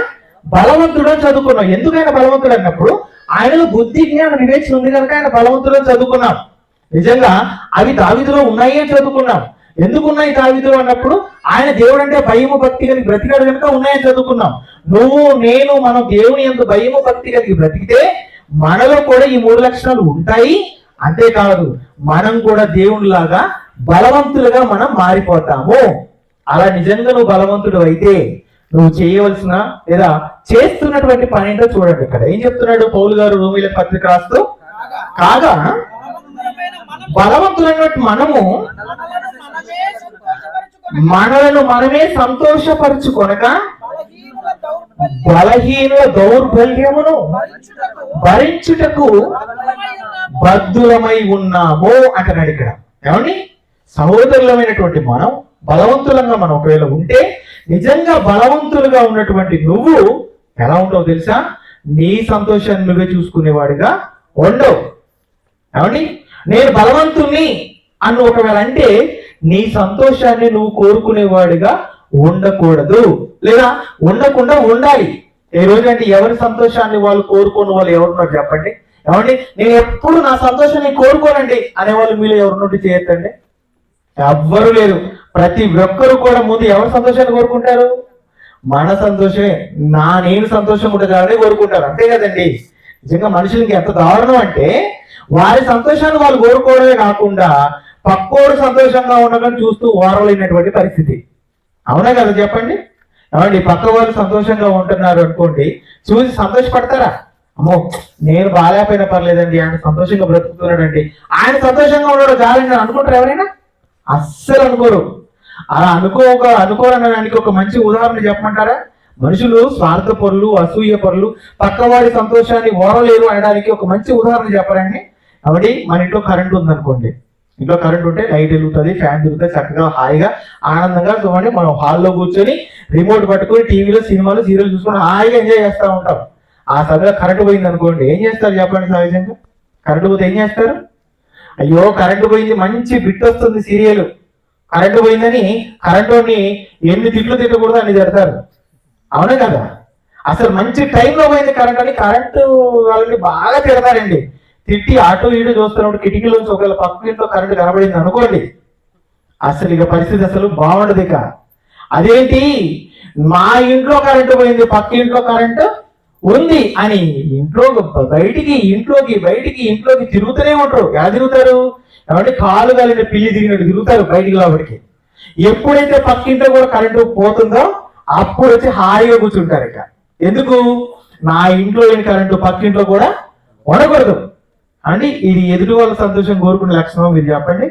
బలవంతుడని చదువుకున్నాం. ఎందుకు ఆయన బలవంతుడు అన్నప్పుడు ఆయనలో బుద్ధి జ్ఞాన వివేచన ఉంది కనుక ఆయన బలవంతుడని చదువుకున్నాం. నిజంగా అవి దావీదులో ఉన్నాయి అని చదువుకున్నాం. ఎందుకు ఉన్నాయి దావీదులో అన్నప్పుడు ఆయన దేవుడు అంటే భయము భక్తి కలిగి బ్రతికాడు కనుక ఉన్నాయని చదువుకున్నాం. నువ్వు నేను మనం దేవుని యందు భయము భక్తి కలిగి బ్రతికితే మనలో కూడా ఈ 3 లక్షణాలు ఉంటాయి. అంతేకాదు మనం కూడా దేవునిలాగా బలవంతులుగా మనం మారిపోతాము. అలా నిజంగా నువ్వు బలవంతుడు అయితే నువ్వు చేయవలసిన లేదా చేస్తున్నటువంటి పని ఏంటో చూడండి. ఇక్కడ ఏం చెప్తున్నాడు పౌలు గారు రోమీయుల పత్రిక రాస్తూ, కాగా బలవంతులైనటువంటి మనము మనలను మనమే సంతోషపరచుకొనక బలహీనుల దౌర్బల్యమును భరించుటకు బద్ధులమై ఉన్నాము అంటున్నాడు ఇక్కడ. ఏమండి? సహోదరులమైనటువంటి మనం బలవంతులంగా మనం ఒకవేళ ఉంటే నిజంగా బలవంతులుగా ఉన్నటువంటి నువ్వు ఎలా ఉంటావు తెలుసా? నీ సంతోషాన్ని నువ్వే చూసుకునేవాడిగా ఉండవు. ఏమండి? నేను బలవంతుణ్ణి అని ఒకవేళ అంటే నీ సంతోషాన్ని నువ్వు కోరుకునేవాడిగా ఉండకూడదు, లేదా ఉండకుండా ఉండాలి. ఏ రోజంటే ఎవరి సంతోషాన్ని వాళ్ళు కోరుకునే వాళ్ళు ఎవరున్నారు చెప్పండి? ఏమండి? నేను ఎప్పుడు నా సంతోషాన్ని కోరుకోనండి అనేవాళ్ళు మీలో ఎవరున్నట్టు చేయొద్దండి. ఎవ్వరు లేరు. ప్రతి ఒక్కరు కూడా ముందు ఎవరి సంతోషాన్ని కోరుకుంటారు? మన సంతోషమే, నేను సంతోషం ఉంటే చాలని కోరుకుంటారు. అంతే కదండి? నిజంగా మనుషులకి ఎంత దారుణం అంటే వారి సంతోషాన్ని వాళ్ళు కోరుకోవడమే కాకుండా పక్కోడు సంతోషంగా ఉండగానే చూస్తూ ఓరలేనటువంటి పరిస్థితి. అవునా కదా చెప్పండి? ఏమండి? పక్క వాళ్ళు సంతోషంగా ఉంటున్నారు అనుకోండి, చూసి సంతోషపడతారా? అమ్మో నేను బాగాలేకపోయినా పర్లేదండి, ఆయన సంతోషంగా బ్రతుకుతున్నాడండి, ఆయన సంతోషంగా ఉండడం చాలండి అనుకుంటారు ఎవరైనా? అస్సలు అనుకోరు. అలా అనుకోరనడానికి ఒక మంచి ఉదాహరణ చెప్పమంటారా? మనుషులు స్వార్థ పరులు, అసూయ పరులు, పక్కవాడి సంతోషాన్ని ఓరలేరు అనడానికి ఒక మంచి ఉదాహరణ చెప్పరండి. కాబట్టి మన ఇంట్లో కరెంట్ ఉందనుకోండి, ఇంట్లో కరెంట్ ఉంటే లైట్ వెలుగుతుంది, ఫ్యాన్ తిరుగుతుంది, చక్కగా హాయిగా ఆనందంగా చూడండి మనం హాల్లో కూర్చొని రిమోట్ పట్టుకొని టీవీలో సినిమాలు సీరియల్ చూసుకొని హాయిగా ఎంజాయ్ చేస్తూ ఉంటాం. ఆ సమయంలో కరెంట్ పోయింది అనుకోండి, ఏం చేస్తారు చెప్పండి? సహజంగా కరెంట్ పోతే ఏం చేస్తారు? అయ్యో కరెంటు పోయింది, మంచి బిట్ వస్తుంది సీరియల్, కరెంటు పోయిందని కరెంటుని ఎన్ని తిట్లు తిట్టకూడదు అన్ని తిడతారు. అవునా కదా? అసలు మంచి టైంలో పోయింది కరెంట్ అని కరెంటు వాళ్ళని బాగా తిడతారండి. తిట్టి అటు ఇటు చూస్తున్నప్పుడు కిటికీలోంచి ఒకవేళ పక్క ఇంట్లో కరెంటు కనబడింది అనుకోండి, అసలు ఇక పరిస్థితి అసలు బాగుండదు. ఇక అదేంటి, మా ఇంట్లో కరెంటు పోయింది, పక్క ఇంట్లో కరెంటు ఉంది అని ఇంట్లో ఇంట్లోకి తిరుగుతూనే ఉంటారు. ఎలా తిరుగుతారు? కాబట్టి కాలు కాలిన పిల్లి తిరిగినట్టు తిరుగుతారు బయటికి లోపలికి. ఎప్పుడైతే పక్కింట్లో కూడా కరెంటు పోతుందో అప్పుడు వచ్చి హాయిగా కూర్చుంటారు. ఇక ఎందుకు? నా ఇంట్లో లేని కరెంటు పక్కింట్లో కూడా ఉండకూడదు అంటే ఇది ఎదుటి వాళ్ళ సంతోషం కోరుకునే లక్షణం మీరు చెప్పండి?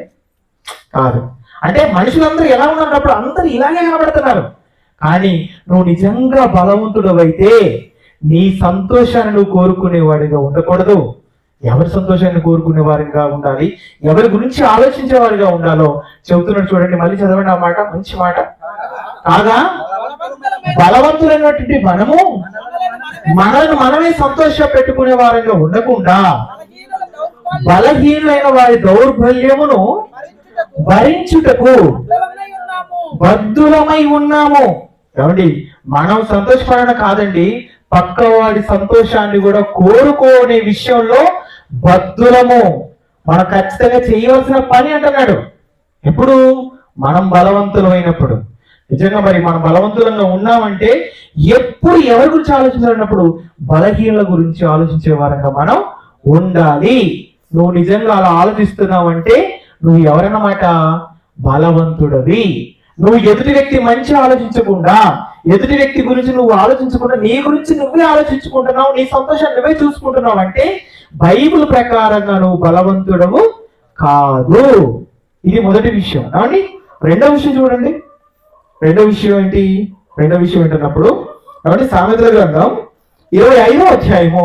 కాదు. అంటే మనుషులందరూ ఎలా ఉన్నప్పుడు అందరూ ఇలాగే కనబడుతున్నారు. కానీ నువ్వు నిజంగా బలవంతుడు అయితే నీ సంతోషాన్ని నువ్వు కోరుకునేవాడిగా ఉండకూడదు. ఎవరి సంతోషాన్ని కోరుకునేవారిగా ఉండాలి, ఎవరి గురించి ఆలోచించేవారిగా ఉండాలో చెబుతున్నాడు. చూడండి, మళ్ళీ చదవండి ఆ మాట, మంచి మాట. కాగా బలవంతులైనటువంటి మనము మనల్ని మనమే సంతోష పెట్టుకునే వారిగా ఉండకుండా బలహీనులైన వారి దౌర్బల్యమును భరించుటకు బద్ధులమై ఉన్నాము. ఏమండి, మనం సంతోషపడడం కాదండి, పక్కవాడి సంతోషాన్ని కూడా కోరుకోనే విషయంలో బద్ధులము. మనం ఖచ్చితంగా చేయవలసిన పని అంటున్నాడు. ఎప్పుడు? మనం బలవంతులమైనప్పుడు. నిజంగా మరి మనం బలవంతులంగా ఉన్నామంటే ఎప్పుడు ఎవరి గురించి ఆలోచించాలన్నప్పుడు బలహీనుల గురించి ఆలోచించే వారంగా మనం ఉండాలి. నువ్వు నిజంగా అలా ఆలోచిస్తున్నావు అంటే నువ్వు ఎవరన్నమాట? బలవంతుడవి. నువ్వు ఎదుటి వ్యక్తి మంచి ఆలోచించకుండా, ఎదుటి వ్యక్తి గురించి నువ్వు ఆలోచించకుండా నీ గురించి నువ్వే ఆలోచించుకుంటున్నావు, నీ సంతోషాన్ని నువ్వే చూసుకుంటున్నావు అంటే బైబిల్ ప్రకారంగా నువ్వు బలవంతుడవు కాదు. ఇది మొదటి విషయం. కాబట్టి రెండవ విషయం చూడండి. రెండవ విషయం ఏంటి? రెండవ విషయం ఏంటన్నప్పుడు కాబట్టి సామెతల గ్రంథం 25వ అధ్యాయము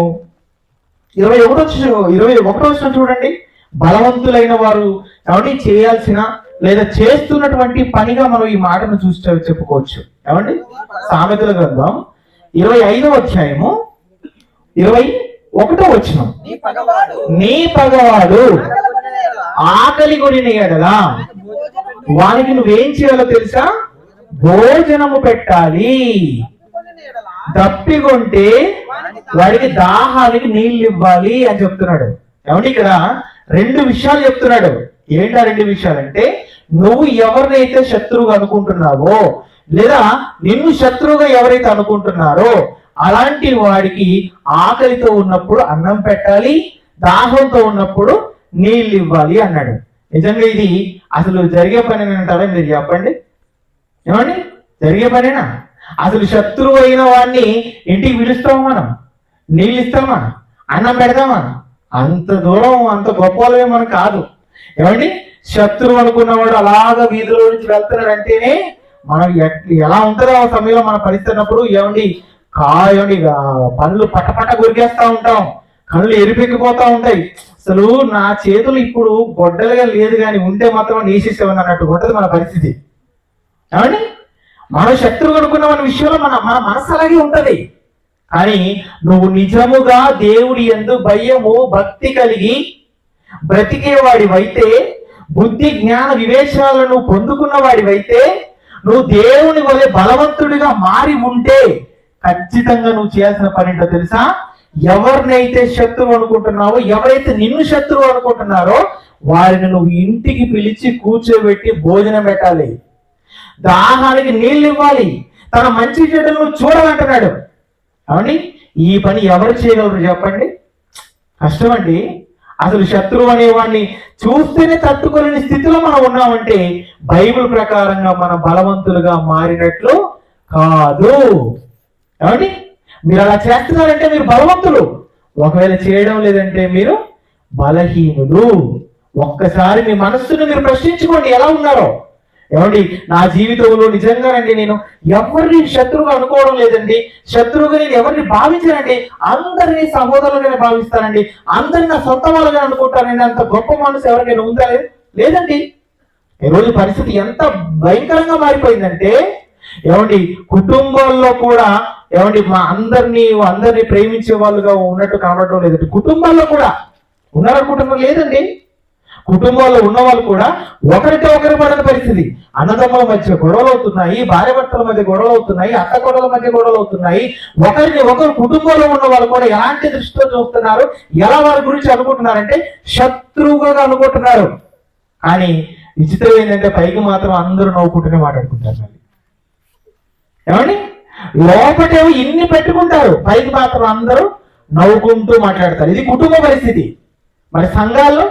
21వ చూడండి. బలవంతులైన వారు ఏమంటే చేయాల్సిన లేదా చేస్తున్నటువంటి పనిగా మనం ఈ మాటను చూసి చెప్పుకోవచ్చు. ఏమండి, సామెతల గ్రంథం 25వ అధ్యాయము 21వ వచనం. నీ పగవాడు ఆకలి కొనిన ఎడల వానికి నువ్వేం చేయాలో తెలుసా? భోజనము పెట్టాలి. దప్పికొంటే వాడికి దాహానికి నీళ్ళు ఇవ్వాలి అని చెప్తున్నాడు. ఏమంటే ఇక్కడ రెండు విషయాలు చెప్తున్నాడు. ఏంటా రెండు విషయాలంటే, నువ్వు ఎవరినైతే శత్రువుగా అనుకుంటున్నావో లేదా నిన్ను శత్రువుగా ఎవరైతే అనుకుంటున్నారో అలాంటి వాడికి ఆకలితో ఉన్నప్పుడు అన్నం పెట్టాలి, దాహంతో ఉన్నప్పుడు నీళ్ళు ఇవ్వాలి అన్నాడు. నిజంగా ఇది అసలు జరిగే పని అంటారా? మీరు చెప్పండి. ఏమండి, జరిగే పనేనా? అసలు శత్రువు అయిన వాడిని ఇంటికి పిలుస్తామా మనం? నీళ్ళు ఇస్తామా? అన్నం పెడతామా? అంత దూరం అంత గొప్ప వాళ్ళమే మనం కాదు. ఏమండి, శత్రువు అనుకున్నవాడు అలాగా వీధిలో నుంచి వెళ్తున్నాడు అంటేనే మనం ఎలా ఉంటుందో ఆ సమయంలో మన పరిస్థితున్నప్పుడు ఏమండి పనులు పట్టపట్ట గురికేస్తా ఉంటాం, కళ్ళు ఎరిపెక్కిపోతా ఉంటాయి. అసలు నా చేతులు ఇప్పుడు గొడ్డలుగా లేదు కానీ ఉంటే మాత్రం నేసేసేవని అన్నట్టు ఉంటుంది మన పరిస్థితి. ఏమండి, మనం శత్రువు అనుకున్న మన విషయంలో మన మనసు అలాగే ఉంటది. కానీ నువ్వు నిజముగా దేవుడి యందు భయము భక్తి కలిగి బ్రతికేవాడివైతే, బుద్ధి జ్ఞాన వివేచాలను పొందుకున్న వాడివైతే, నువ్వు దేవుని వలె బలవంతుడిగా మారి ఉంటే ఖచ్చితంగా నువ్వు చేయాల్సిన పని ఏంటో తెలుసా? ఎవరినైతే శత్రువు అనుకుంటున్నావో, ఎవరైతే నిన్ను శత్రువు అనుకుంటున్నారో వారిని నువ్వు ఇంటికి పిలిచి కూర్చోబెట్టి భోజనం పెట్టాలి, దాహానికి నీళ్ళు ఇవ్వాలి, తన మంచి చెడులను చూడాలంటున్నాడు. అవునండి, ఈ పని ఎవరు చేయగలరు చెప్పండి? కష్టమండి. అసలు శత్రువు అనేవాడిని చూస్తేనే తట్టుకోలేని స్థితిలో మనం ఉన్నామంటే బైబిల్ ప్రకారంగా మనం బలవంతులుగా మారినట్లు కాదు. ఏమండి, మీరు అలా చేస్తున్నారంటే మీరు బలవంతులు, ఒకవేళ చేయడం లేదంటే మీరు బలహీనులు. ఒక్కసారి మీ మనస్సును మీరు ప్రశ్నించుకోండి, ఎలా ఉన్నారో. ఏమండి, నా జీవితంలో నిజంగానండి నేను ఎవరిని శత్రువుగా అనుకోవడం లేదండి, శత్రువుగా నేను ఎవరిని భావించానండి, అందరినీ సహోదరులుగానే భావిస్తానండి, అందరినీ నా సొంత వాళ్ళుగా అనుకుంటానండి. అంత గొప్ప మనసు ఎవరికైనా ఉందా? లేదండి. ఈరోజు పరిస్థితి ఎంత భయంకరంగా మారిపోయిందంటే ఏమండి, కుటుంబాల్లో కూడా ఏమండి అందరినీ ప్రేమించే వాళ్ళుగా ఉన్నట్టు కనబడటం లేదండి. కుటుంబాల్లో కూడా ఉన్నారనుకుంటున్నారు లేదండి. కుటుంబాల్లో ఉన్న వాళ్ళు కూడా ఒకరితో ఒకరు పడని పరిస్థితి. అన్నదమ్ముల మధ్య గొడవలు అవుతున్నాయి, భార్య భర్తల మధ్య గొడవలు అవుతున్నాయి, అత్త కొడల మధ్య గొడవలు అవుతున్నాయి. ఒకరిని ఒకరు కుటుంబంలో ఉన్న వాళ్ళు కూడా ఎలాంటి దృష్టితో చూస్తున్నారు, ఎలా వారి గురించి అనుకుంటున్నారంటే శత్రువుగా అనుకుంటున్నారు. కానీ విచిత్రం ఏంటంటే పైకి మాత్రం అందరూ నవ్వుకుంటూనే మాట్లాడుకుంటారు మళ్ళీ. ఏమండి, లోపటేమో ఇన్ని పెట్టుకుంటారు, పైకి మాత్రం అందరూ నవ్వుకుంటూ మాట్లాడతారు. ఇది కుటుంబ పరిస్థితి. మరి సంఘాలు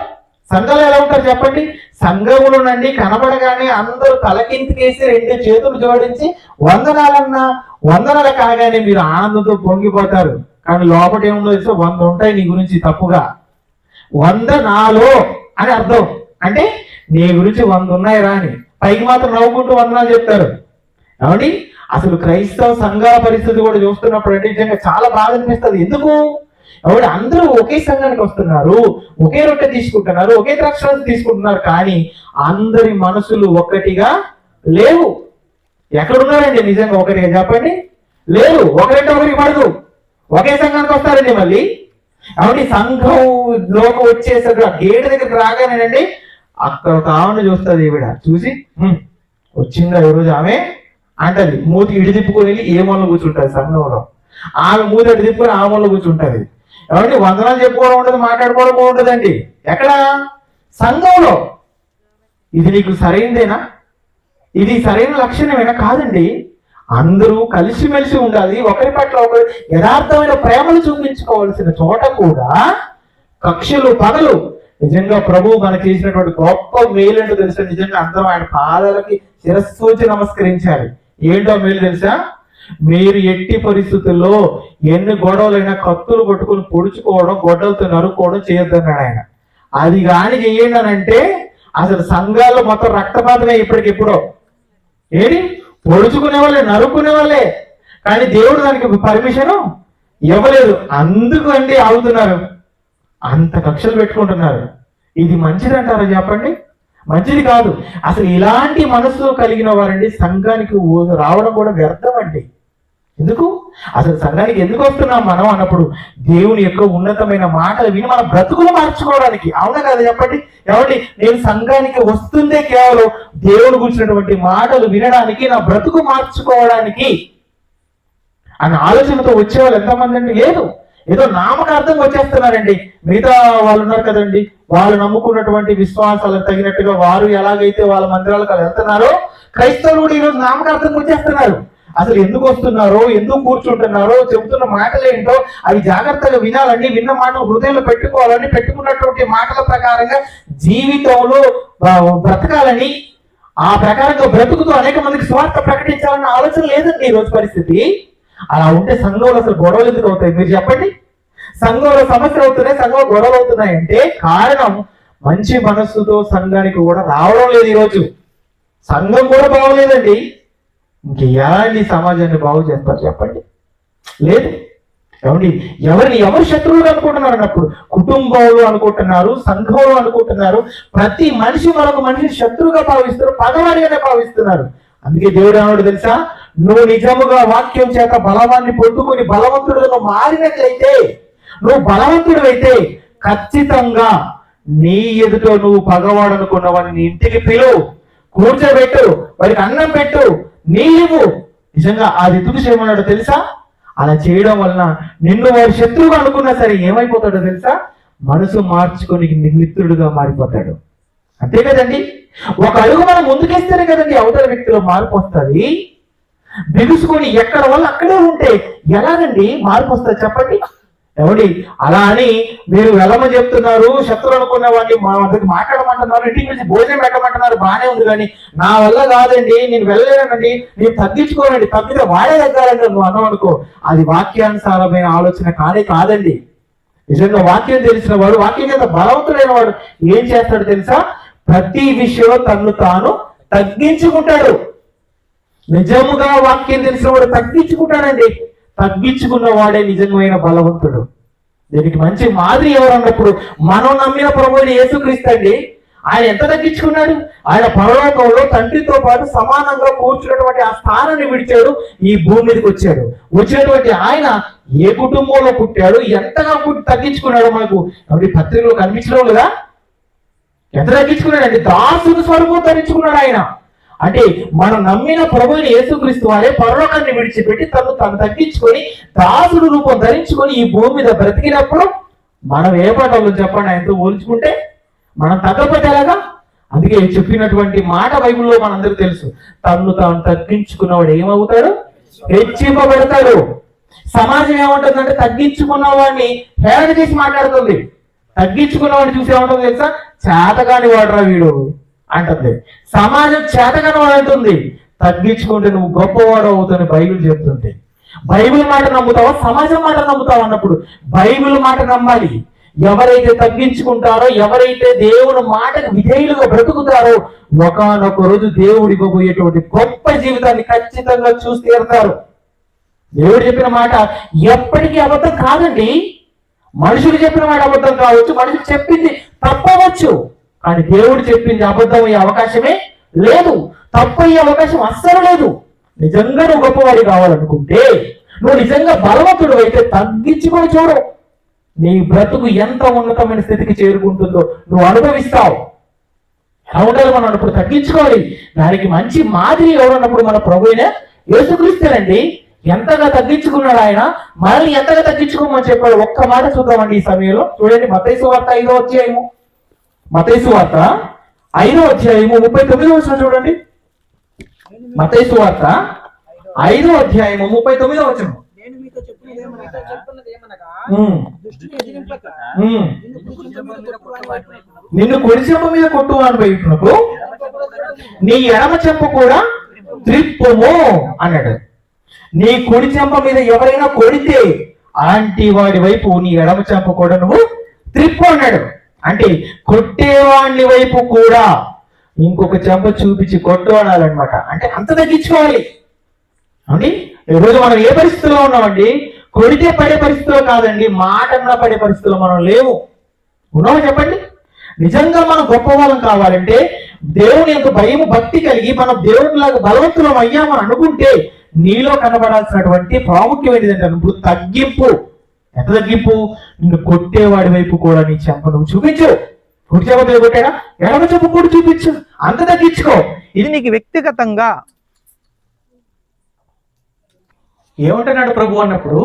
ఎలా ఉంటారు చెప్పండి? సంఘములు నుండి కనబడగానే అందరూ తలకింతికేసి 2 చేతులు జోడించి వందనాలు కాగానే మీరు ఆనందంతో పొంగిపోతారు. కానీ లోపల ఏముందో తెలుసో 100 ఉంటాయి నీ గురించి తప్పుగా. 100 అని అర్థం. అంటే నీ గురించి 100 ఉన్నాయి రా అని. పైకి మాత్రం నవ్వుకుంటూ వందనాలు చెప్తారు. ఏమండి, అసలు క్రైస్తవ సంఘాల పరిస్థితి కూడా చూస్తున్నప్పుడు అంటే నిజంగా చాలా బాధ అనిపిస్తుంది. ఎందుకు? ఎవరు అందరూ ఒకే సంఘానికి వస్తున్నారు, ఒకే రొట్టె తీసుకుంటున్నారు, ఒకే ద్రాక్షరసం తీసుకుంటున్నారు, కానీ అందరి మనసులు ఒక్కటిగా లేవు. ఎక్కడున్నారండి నిజంగా ఒకటిగా చెప్పండి? లేరు. ఒకరంటే ఒకరికి పడదు. ఒకే సంఘానికి వస్తారండి మళ్ళీ. కాబట్టి సంఘంలోకి వచ్చేసరికి గేటు దగ్గరికి రాగానేనండి అక్కడ ఒక ఆమెను చూస్తుంది. ఈవిడ చూసి వచ్చిందా ఈరోజు ఆమె అంటది. మూతి ఇడి తిప్పుకొని వెళ్ళి ఏ మూలలో కూర్చుంటది సంఘంలో. ఆమె మూతి ఇడి తిప్పుకొని ఆ మూలలో కూర్చుంటది. కాబట్టి వందనాలు చెప్పుకోవడం ఉండదు, మాట్లాడుకోవడం ఉంటుందండి. ఎక్కడ? సంఘంలో. ఇది నీకు సరైనదేనా? ఇది సరైన లక్షణమేనా? కాదండి. అందరూ కలిసిమెలిసి ఉండాలి. ఒకరి పట్ల ఒకరు యథార్థమైన ప్రేమలు చూపించుకోవాల్సిన చోట కూడా కక్షలు పగలు. నిజంగా ప్రభువు మనకు చేసినటువంటి గొప్ప మేలు తెలుసా? నిజంగా అందరూ ఆయన పాదాలకి శిరస్సు నమస్కరించాలి. ఏంటో మేలు తెలుసా? మీరు ఎట్టి పరిస్థితుల్లో ఎన్ని గొడవలైనా కత్తులు కొట్టుకుని పొడుచుకోవడం, గొడ్డలతో నరుక్కోవడం చేయొద్దన్నాడు ఆయన. అది కానీ చెయ్యండి అని అంటే అసలు సంఘాల్లో మొత్తం రక్తపాతమే ఇప్పటికిప్పుడో. ఏది పొడుచుకునే వాళ్ళే, నరుక్కునే వాళ్ళే. కానీ దేవుడు దానికి పర్మిషన్ ఇవ్వలేదు. అందుకు అండి ఆగుతున్నారు, అంత కక్షలు పెట్టుకుంటున్నారు. ఇది మంచిదంటారా చెప్పండి? మంచిది కాదు. అసలు ఇలాంటి మనసు కలిగిన వారండి సంఘానికి రావడం కూడా వ్యర్థం అండి. ఎందుకు? అసలు సంఘానికి ఎందుకు వస్తున్నాం మనం అన్నప్పుడు దేవుని యొక్క ఉన్నతమైన మాటలు విని మన బ్రతుకులు మార్చుకోవడానికి. అవునా కదా చెప్పండి? ఎవరి నేను సంఘానికి వస్తుందే కేవలం దేవుని గురించినటువంటి మాటలు వినడానికి, నా బ్రతుకు మార్చుకోవడానికి అనే ఆలోచనతో వచ్చేవాళ్ళు ఎంతమంది అండి? లేదు, ఏదో నామకార్థంగా వచ్చేస్తున్నారండి. మిగతా వాళ్ళు ఉన్నారు కదండి, వాళ్ళు నమ్ముకున్నటువంటి విశ్వాసాలకు తగినట్టుగా వారు ఎలాగైతే వాళ్ళ మందిరాలకు వెళ్తున్నారో క్రైస్తవులు కూడా ఈరోజు నామకార్థంగా వచ్చేస్తున్నారు. అసలు ఎందుకు వస్తున్నారో, ఎందుకు కూర్చుంటున్నారో, చెబుతున్న మాటలు ఏంటో అవి జాగ్రత్తగా వినాలండి. విన్న మాటలు హృదయంలో పెట్టుకోవాలని, పెట్టుకున్నటువంటి మాటల ప్రకారంగా జీవితంలో బ్రతకాలని, ఆ ప్రకారంగా బ్రతుకుతూ అనేక మందికి స్వార్థ ప్రకటించాలన్న ఆలోచన లేదండి ఈరోజు పరిస్థితి. అలా ఉంటే సంఘంలో అసలు గొడవలు ఎందుకు అవుతాయి మీరు చెప్పండి? సంఘంలో సమస్యలు అవుతున్నాయి, సంఘంలో గొడవలు అవుతున్నాయి అంటే కారణం మంచి మనస్సుతో సంఘానికి కూడా రావడం లేదు. ఈరోజు సంఘం కూడా బాగోలేదండి. ఇంక ఎలాంటి సమాజాన్ని బాగు చేస్తారు చెప్పండి? లేదు. ఏమండి, ఎవరు శత్రువులు అనుకుంటున్నారు అన్నప్పుడు కుటుంబంలో అనుకుంటున్నారు, సంఘంలో అనుకుంటున్నారు. ప్రతి మనిషి మరొక మనిషి శత్రువుగా భావిస్తారు, పగవాడిగానే భావిస్తున్నారు. అందుకే దేవుడు ఏమన్నాడు తెలుసా? నువ్వు నిజముగా వాక్యం చేత బలవాన్ని పొందుకొని బలవంతుడుగా నువ్వు మారినట్లయితే, నువ్వు బలవంతుడు అయితే ఖచ్చితంగా నీ ఎదుట నువ్వు పగవాడు అనుకున్నవాడిని నీ ఇంటికి పిలువు, కూర్చోబెట్టు, వారికి అన్నం పెట్టు, నీవు. నిజంగా అది ఎందుకు చేయమన్నాడు తెలుసా? అలా చేయడం వలన నిన్ను వారి శత్రువుగా అనుకున్నా సరే ఏమైపోతాడో తెలుసా? మనసు మార్చుకొని మిత్రుడుగా మారిపోతాడు. అంతే కదండి? ఒక అడుగు మనం ముందుకేస్తేనే కదండి అవతల వ్యక్తిలో మార్పు వస్తుంది. బిగుసుకొని ఎక్కడ వల్ల అక్కడే ఉంటే ఎలాగండి మార్పు వస్తుంది చెప్పండి? ఏమండి, అలా అని మీరు వెళ్ళమని చెప్తున్నారు, శత్రువు అనుకున్న వాడిని మా వద్దకు మాట్లాడమంటున్నారు, ఇంటికి పిలిచి భోజనం పెట్టమంటున్నారు, బాగానే ఉంది. కానీ నా వల్ల కాదండి, నేను వెళ్ళలేనండి, నేను తగ్గించుకోనండి, తగ్గితే వాడే తగ్గాలండి నువ్వు అన్నావు అనుకో, అది వాక్యానుసారమైన ఆలోచన కాదండి. నిజంగా వాక్యం తెలిసిన వాడు, వాక్యం చేత బలవంతుడైన వాడు ఏం చేస్తాడు తెలుసా? ప్రతి విషయంలో తన్ను తాను తగ్గించుకుంటాడు. నిజముగా వాక్యం తెలిసిన వాడు తగ్గించుకుంటాడండి. తగ్గించుకున్న వాడే నిజమైన బలవంతుడు. దీనికి మంచి మాదిరి ఎవరు అన్నప్పుడు మనం నమ్మిన ప్రభువుని యేసుక్రీస్తు అండి. ఆయన ఎంత తగ్గించుకున్నాడు? ఆయన పరలోకంలో తండ్రితో పాటు సమానంగా కూర్చున్నటువంటి ఆ స్థానాన్ని విడిచాడు, ఈ భూమి మీదకి వచ్చాడు. వచ్చినటువంటి ఆయన ఏ కుటుంబంలో పుట్టాడు, ఎంతగా తగ్గించుకున్నాడు మనకు పత్రికలో కనిపించడం లేదా? ఎంత తగ్గించుకున్నాడండి? దాసుని స్వరూపం ధరించుకున్నాడు ఆయన. అంటే మనం నమ్మిన ప్రభువుని యేసుక్రీస్తు వారే పరలోకాన్ని విడిచిపెట్టి తను తగ్గించుకొని దాసుడు రూపం ధరించుకొని ఈ భూమి మీద బ్రతికినప్పుడు మనం ఏ పడవలు చెప్పండి? ఆయనతో పోల్చుకుంటే మనం తగ్గకపోతే ఎలాగా? అందుకే చెప్పినటువంటి మాట బైబిల్లో మనందరికీ తెలుసు, తన్ను తాను తగ్గించుకున్నవాడు ఏమవుతాడు? హెచ్చింపబడతాడు. సమాజం ఏమంటుందంటే తగ్గించుకున్న వాడిని హేళన చేసి మాట్లాడుతుంది. తగ్గించుకున్నవాడిని చూసి ఏమంటుంది తెలుసా? చేతగాని వాడురా వీడు అంటుంది. సమాజం చేతగాని వాడు అంటుంది. తగ్గించుకుంటే నువ్వు గొప్పవాడు అవుతావు బైబిల్ చెప్తుంది. బైబిల్ మాట నమ్ముతావా, సమాజం మాట నమ్ముతావు అన్నప్పుడు బైబిల్ మాట నమ్మాలి. ఎవరైతే తగ్గించుకుంటారో, ఎవరైతే దేవుని మాటకు విధేయులుగా బ్రతుకుతారో ఒకానొక రోజు దేవుడు ఇవ్వబోయేటువంటి గొప్ప జీవితాన్ని ఖచ్చితంగా చూసి తీరుతారు. దేవుడు చెప్పిన మాట ఎప్పటికీ అబద్ధం కాదండి. మనుషులు చెప్పిన మాట అబద్ధం కావచ్చు, మనుషులు చెప్పింది తప్పవచ్చు, కానీ దేవుడు చెప్పింది అబద్ధం అయ్యే అవకాశమే లేదు, తప్పు అయ్యే అవకాశం అస్సలు లేదు. నిజంగా నువ్వు గొప్పవాడి కావాలనుకుంటే, నువ్వు నిజంగా బలవంతుడు అయితే తగ్గించుకొని చూడు. నీ బ్రతుకు ఎంత ఉన్నతమైన స్థితికి చేరుకుంటుందో నువ్వు అనుభవిస్తావు. ఎలా ఉండాలి మనం అన్నప్పుడు తగ్గించుకోవాలి. దానికి మంచి మాదిరి ఎవరన్నప్పుడు మన ప్రభువైన యేసుక్రీస్తునండి. ఎంతగా తగ్గించుకున్నాడు ఆయన, మనల్ని ఎంతగా తగ్గించుకోమని చెప్పాడు. ఒక్క మాట చూద్దామండి ఈ సమయంలో. చూడండి, మత్తయి సువార్త 5వ అధ్యాయము, మత్తయి సువార్త 5వ అధ్యాయము 39వ వచనం చూడండి. మత్తయి సువార్త 5వ అధ్యాయము 39వ వచనం. నేను మీతో చెప్పున్నదేమనగా దుష్టుని ఎదిరింపక నిన్ను కుడి చెంప మీద కొట్టువాని వైపునకు నీ ఎడమ చెంప కూడా త్రిప్పుము అన్నాడు. నీ కుడి చెంప మీద ఎవరైనా కొడితే అలాంటి వాడి వైపు నీ ఎడమ చెంప కూడా నువ్వు త్రిప్పు అన్నాడు. అంటే కొట్టేవాడిని వైపు కూడా ఇంకొక చెంప చూపించి కొట్టు అనాలన్నమాట. అంటే అంత తగ్గించుకోవాలి అండి. ఈరోజు మనం ఏ పరిస్థితిలో ఉన్నామండి? కొడితే పడే పరిస్థితిలో కాదండి, మాటన్నా పడే పరిస్థితిలో మనం లేవు. ఉన్నామో చెప్పండి. నిజంగా మనం గొప్ప వాళ్ళం కావాలంటే, దేవుని యొక్క భయం భక్తి కలిగి మనం దేవునిలాగా బలవంతులం అయ్యామని అనుకుంటే నీలో కనబడాల్సినటువంటి ప్రాముఖ్యం ఏంటంటే ఇప్పుడు తగ్గింపు. ఎంత తగ్గింపు? నిన్ను కొట్టేవాడి వైపు కూడా నీ చెంప నువ్వు చూపించు. కుడి చెంప మీద కొట్టాడా, ఎడమ చెంప కూడా చూపించు. అంత తగ్గించుకో. ఇది నీకు వ్యక్తిగతంగా ఏమంటున్నాడు ప్రభు అన్నప్పుడు,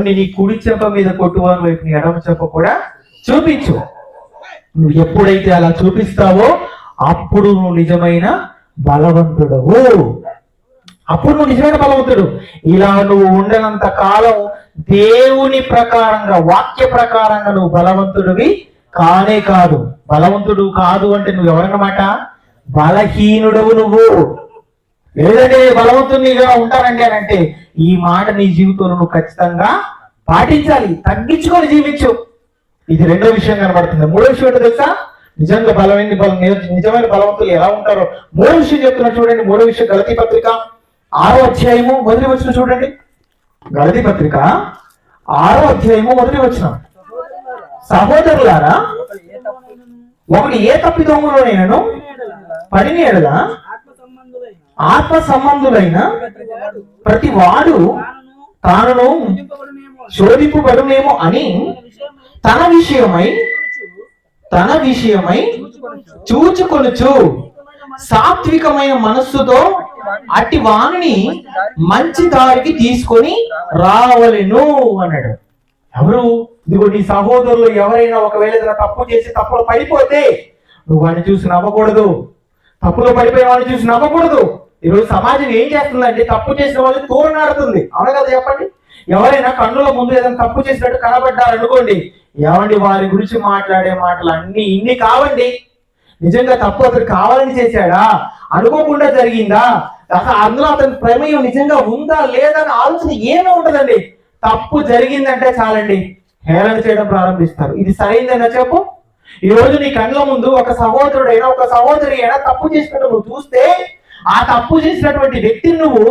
నీ కుడి చెంప మీద కొట్టువాని వైపు నీ ఎడమ చెంప కూడా చూపించు. నువ్వు ఎప్పుడైతే అలా చూపిస్తావో అప్పుడు నువ్వు నిజమైన బలవంతుడవు. అప్పుడు నువ్వు నిజమైన బలవంతుడు. ఇలా నువ్వు ఉండనంత కాలం దేవుని ప్రకారంగా, వాక్య ప్రకారంగా నువ్వు బలవంతుడివి కానే కాదు. బలవంతుడు కాదు అంటే నువ్వు ఎవరన్నమాట? బలహీనుడవు నువ్వు. లేదంటే బలవంతునిగా ఉంటానండి అని అంటే ఈ మాట నీ జీవితంలో నువ్వు ఖచ్చితంగా పాటించాలి. తగ్గించుకొని జీవించు. ఇది రెండో విషయం కనబడుతుంది. మూడో విషయం ఏంటో తెలుసా? నిజంగా నిజమైన బలవంతులు ఎలా ఉంటారో మూడో విషయం చెప్తున్నా చూడండి. మూడో విషయం గలతీ పత్రిక 6వ అధ్యాయము 1వ వచనం చూడండి. గలతీ పత్రిక 6వ అధ్యాయము 1వ వచనం. సహోదరులారా, ఒకటి ఏ తప్పిదోములోనైనను పడిన ఎడల ఆత్మ సంబంధులైన ప్రతి వాడు తాను శోధింపబడునేమో అని తన విషయమై చూచుకొనుచు సాత్వికమైన మనస్సుతో అట్టి వాణిని మంచి దారికి తీసుకొని రావలెను అన్నాడు. ఎవరు? ఇదిగో నీ సహోదరులు ఎవరైనా ఒకవేళ ఏదైనా తప్పు చేసి తప్పులో పడిపోతే నువ్వు వాడిని చూసి నవ్వకూడదు. తప్పులో పడిపోయిన వాడిని చూసి నవ్వకూడదు. ఈరోజు సమాజం ఏం చేస్తుందంటే తప్పు చేసిన వాళ్ళని తోరణాడుతుంది. అవును కదా చెప్పండి. ఎవరైనా కన్నుల ముందు ఏదైనా తప్పు చేసినట్టు కనబడ్డారనుకోండి, ఏమండి వారి గురించి మాట్లాడే మాటలు అన్ని ఇన్ని కావండి. నిజంగా తప్పు అతను కావాలని చేశాడా, అనుకోకుండా జరిగిందా, అసలు అందులో అతని ప్రమేయం నిజంగా ఉందా లేదా అని ఆలోచన ఏమీ ఉండదండి. తప్పు జరిగిందంటే చాలండి హేళన చేయడం ప్రారంభిస్తారు. ఇది సరైందైనా చెప్పు. ఈ రోజు నీ కళ్ళ ముందు ఒక సహోదరుడైనా ఒక సహోదరి అయినా తప్పు చేసినట్టు నువ్వు చూస్తే ఆ తప్పు చేసినటువంటి వ్యక్తిని నువ్వు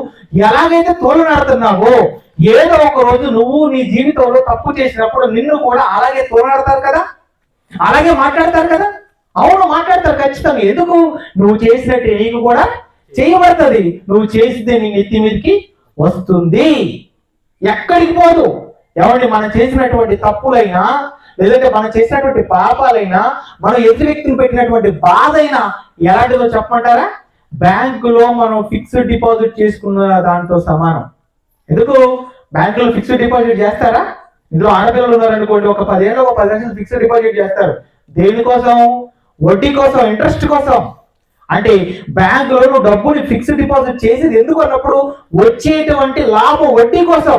ఎలాగైతే తోలనాడుతున్నావో ఏదో ఒక రోజు నువ్వు నీ జీవితంలో తప్పు చేసినప్పుడు నిన్ను కూడా అలాగే తోలనాడతారు కదా, అలాగే మాట్లాడతారు కదా. అవును, మాట్లాడతారు ఖచ్చితంగా. ఎందుకు? నువ్వు చేసినట్టు నీకు కూడా చేయబడుతుంది. నువ్వు చేసితే నీ నెత్తి మీదకి వస్తుంది, ఎక్కడికి పోదు. ఎవరిని మనం చేసినటువంటి తప్పులైనా లేదంటే మనం చేసినటువంటి పాపాలైనా మనం ఎదురు వ్యక్తిని పెట్టినటువంటి బాధ అయినా ఎలాంటిదో చెప్పమంటారా? బ్యాంకులో మనం ఫిక్స్డ్ డిపాజిట్ చేసుకున్న దాంతో సమానం. ఎందుకు? బ్యాంకులో ఫిక్స్డ్ డిపాజిట్ చేస్తారా? ఇందులో ఆడపిల్లలు ఉన్నారనుకోండి, ఒక 10 ఏళ్ళు ఒక 10 లక్షలు ఫిక్స్డ్ డిపాజిట్ చేస్తారు. దేనికోసం? వడ్డీ కోసం, ఇంట్రెస్ట్ కోసం. అంటే బ్యాంకులో నువ్వు డబ్బుని ఫిక్స్డ్ డిపాజిట్ చేసేది ఎందుకు అన్నప్పుడు వచ్చేటువంటి లాభం, వడ్డీ కోసం.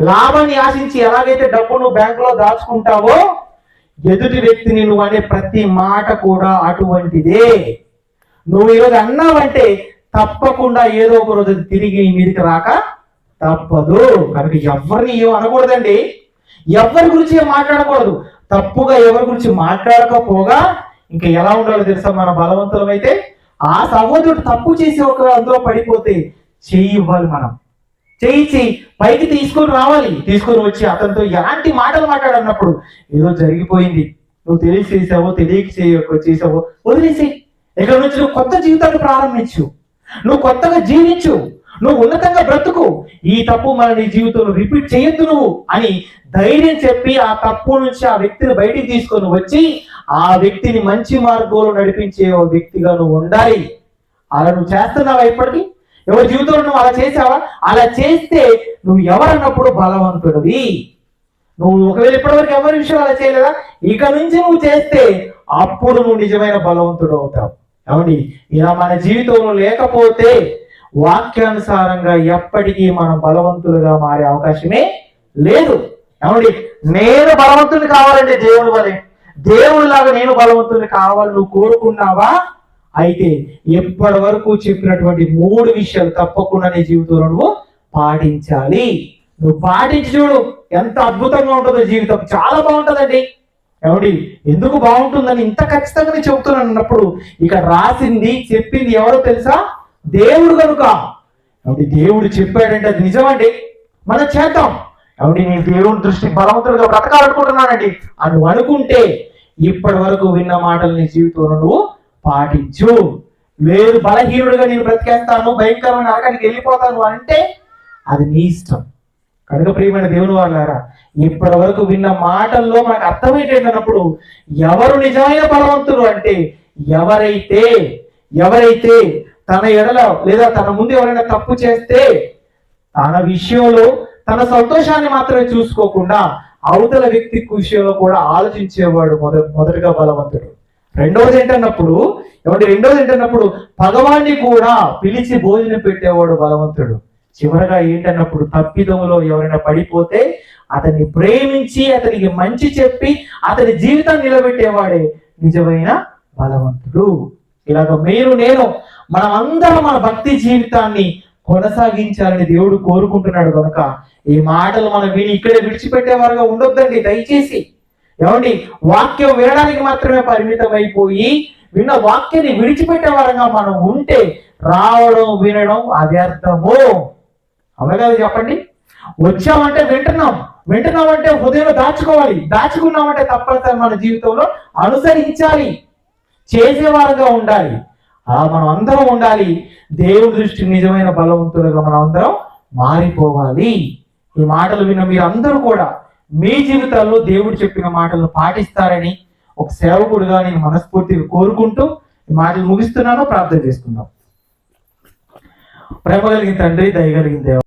లాభాన్ని ఆశించి ఎలాగైతే డబ్బు నువ్వు బ్యాంకులో దాచుకుంటావో ఎదుటి వ్యక్తిని నువ్వు అనే ప్రతి మాట కూడా అటువంటిదే. నువ్వు ఈరోజు అన్నావంటే తప్పకుండా ఏదో ఒక రోజు తిరిగి నీ మీదకి రాక తప్పదు. కనుక ఎవరిని ఏం అనకూడదండి, ఎవరి గురించి ఏం మాట్లాడకూడదు. తప్పుగా ఎవరి గురించి మాట్లాడకపోగా ఇంకా ఎలా ఉండాలో తెలుసా? మన బలవంతులమైతే ఆ సహోదరుడు తప్పు చేసి ఒక అందులో పడిపోతే చెయ్యి ఇవ్వాలి. మనం చెయ్యి పైకి తీసుకొని రావాలి. తీసుకొని వచ్చి అతనితో ఎలాంటి మాటలు మాట్లాడన్నప్పుడు ఏదో జరిగిపోయింది, నువ్వు తెలిసి చేసావో తెలియక చేసావో వదిలేసి ఇక్కడ నుంచి నువ్వు కొత్త జీవితాన్ని ప్రారంభించు, నువ్వు కొత్తగా జీవించు, నువ్వు ఉన్నతంగా బ్రతుకు. ఈ తప్పు మన నీ జీవితంలో రిపీట్ చేయొద్దు నువ్వు అని ధైర్యం చెప్పి ఆ తప్పు నుంచి ఆ వ్యక్తిని బయటికి తీసుకొని వచ్చి ఆ వ్యక్తిని మంచి మార్గంలో నడిపించే ఓ వ్యక్తిగా నువ్వు ఉండాలి. అలా నువ్వు చేస్తున్నావా? ఇప్పటికీ ఎవరి జీవితంలో నువ్వు అలా చేసావా? అలా చేస్తే నువ్వు ఎవరన్నప్పుడు బలవంతుడివి. నువ్వు ఒకవేళ ఇప్పటివరకు ఎవరి విషయం అలా చేయలేదా, ఇక నుంచి నువ్వు చేస్తే అప్పుడు నువ్వు నిజమైన బలవంతుడు అవుతావు. ఏమండి, ఇలా మన జీవితంలో లేకపోతే వాక్యానుసారంగా ఎప్పటికీ మనం బలవంతులుగా మారే అవకాశమే లేదు. ఏమండి, నేను బలవంతుని కావాలంటే దేవుని వలె, దేవుడిలాగా నేను బలవంతుని కావాలి నువ్వు కోరుకున్నావా? అయితే ఎప్పటి వరకు చెప్పినటువంటి 3 విషయాలు తప్పకుండా నీ జీవితంలో నువ్వు పాటించాలి. నువ్వు పాటించి చూడు ఎంత అద్భుతంగా ఉంటుందో జీవితం. చాలా బాగుంటుందండి. ఏమండి, ఎందుకు బాగుంటుందని ఇంత ఖచ్చితంగా నేను చెబుతున్నాను అన్నప్పుడు ఇక్కడ రాసింది చెప్పింది ఎవరో తెలుసా? దేవుడు కనుక. ఏమండి, దేవుడు చెప్పాడంటే అది నిజమండి. మనం చేద్దాం. ఏమండి, నేను దేవుని దృష్టి బలవంతులుగా బ్రతకాలనుకుంటున్నానండి అని నువ్వు అనుకుంటే ఇప్పటి వరకు విన్న మాటలు నీ జీవితంలో నువ్వు పాటించు. లేదు బలహీనుడిగా నేను బ్రతికేస్తాను, భయంకరమైన నరకానికి వెళ్ళిపోతాను అంటే అది నీ ఇష్టం. కనుక ప్రియమైన దేవుని వాళ్ళారా, ఇప్పటి వరకు విన్న మాటల్లో మనకు అర్థమయ్యేటప్పుడు ఎవరు నిజమైన బలవంతులు అంటే ఎవరైతే తన ఎడల లేదా తన ముందు ఎవరైనా తప్పు చేస్తే తన విషయంలో తన సంతోషాన్ని మాత్రమే చూసుకోకుండా అవతల వ్యక్తి విషయంలో కూడా ఆలోచించేవాడు మొదటిగా బలవంతుడు. రెండవది ఏంటన్నప్పుడు భగవాన్ని కూడా పిలిచి భోజనం పెట్టేవాడు బలవంతుడు. చివరగా ఏంటన్నప్పుడు తప్పిదములో ఎవరైనా పడిపోతే అతన్ని ప్రేమించి అతనికి మంచి చెప్పి అతని జీవితాన్ని నిలబెట్టేవాడే నిజమైన బలవంతుడు. ఇలాగ నేను మనం అందరం మన భక్తి జీవితాన్ని కొనసాగించాలని దేవుడు కోరుకుంటున్నాడు. కనుక ఈ మాటలు మనం విని ఇక్కడే విడిచిపెట్టేవారుగా ఉండొద్దండి దయచేసి. ఏమండి, వాక్యం వినడానికి మాత్రమే పరిమితం అయిపోయి విన్న వాక్యాన్ని విడిచిపెట్టేవారుగా మనం ఉంటే రావడం వినడం అవ్యర్థము. అవునా కదా చెప్పండి? వచ్చామంటే వింటున్నామంటే హృదయంలో దాచుకున్నామంటే తప్పనిసరి మన జీవితంలో అనుసరించాలి, చేసేవారుగా ఉండాలి. మనం అందరం ఉండాలి. దేవుడి దృష్టి నిజమైన బలవంతులుగా మనం అందరం మారిపోవాలి. ఈ మాటలు విన్న మీరు అందరూ కూడా మీ జీవితాల్లో దేవుడు చెప్పిన మాటలను పాటిస్తారని ఒక సేవకుడుగా నేను మనస్ఫూర్తిగా కోరుకుంటూ ఈ మాటలు ముగిస్తున్నాను. ప్రార్థన చేసుకుందాం. ప్రేమ కలిగిన తండ్రి, దయ కలిగిన దేవ,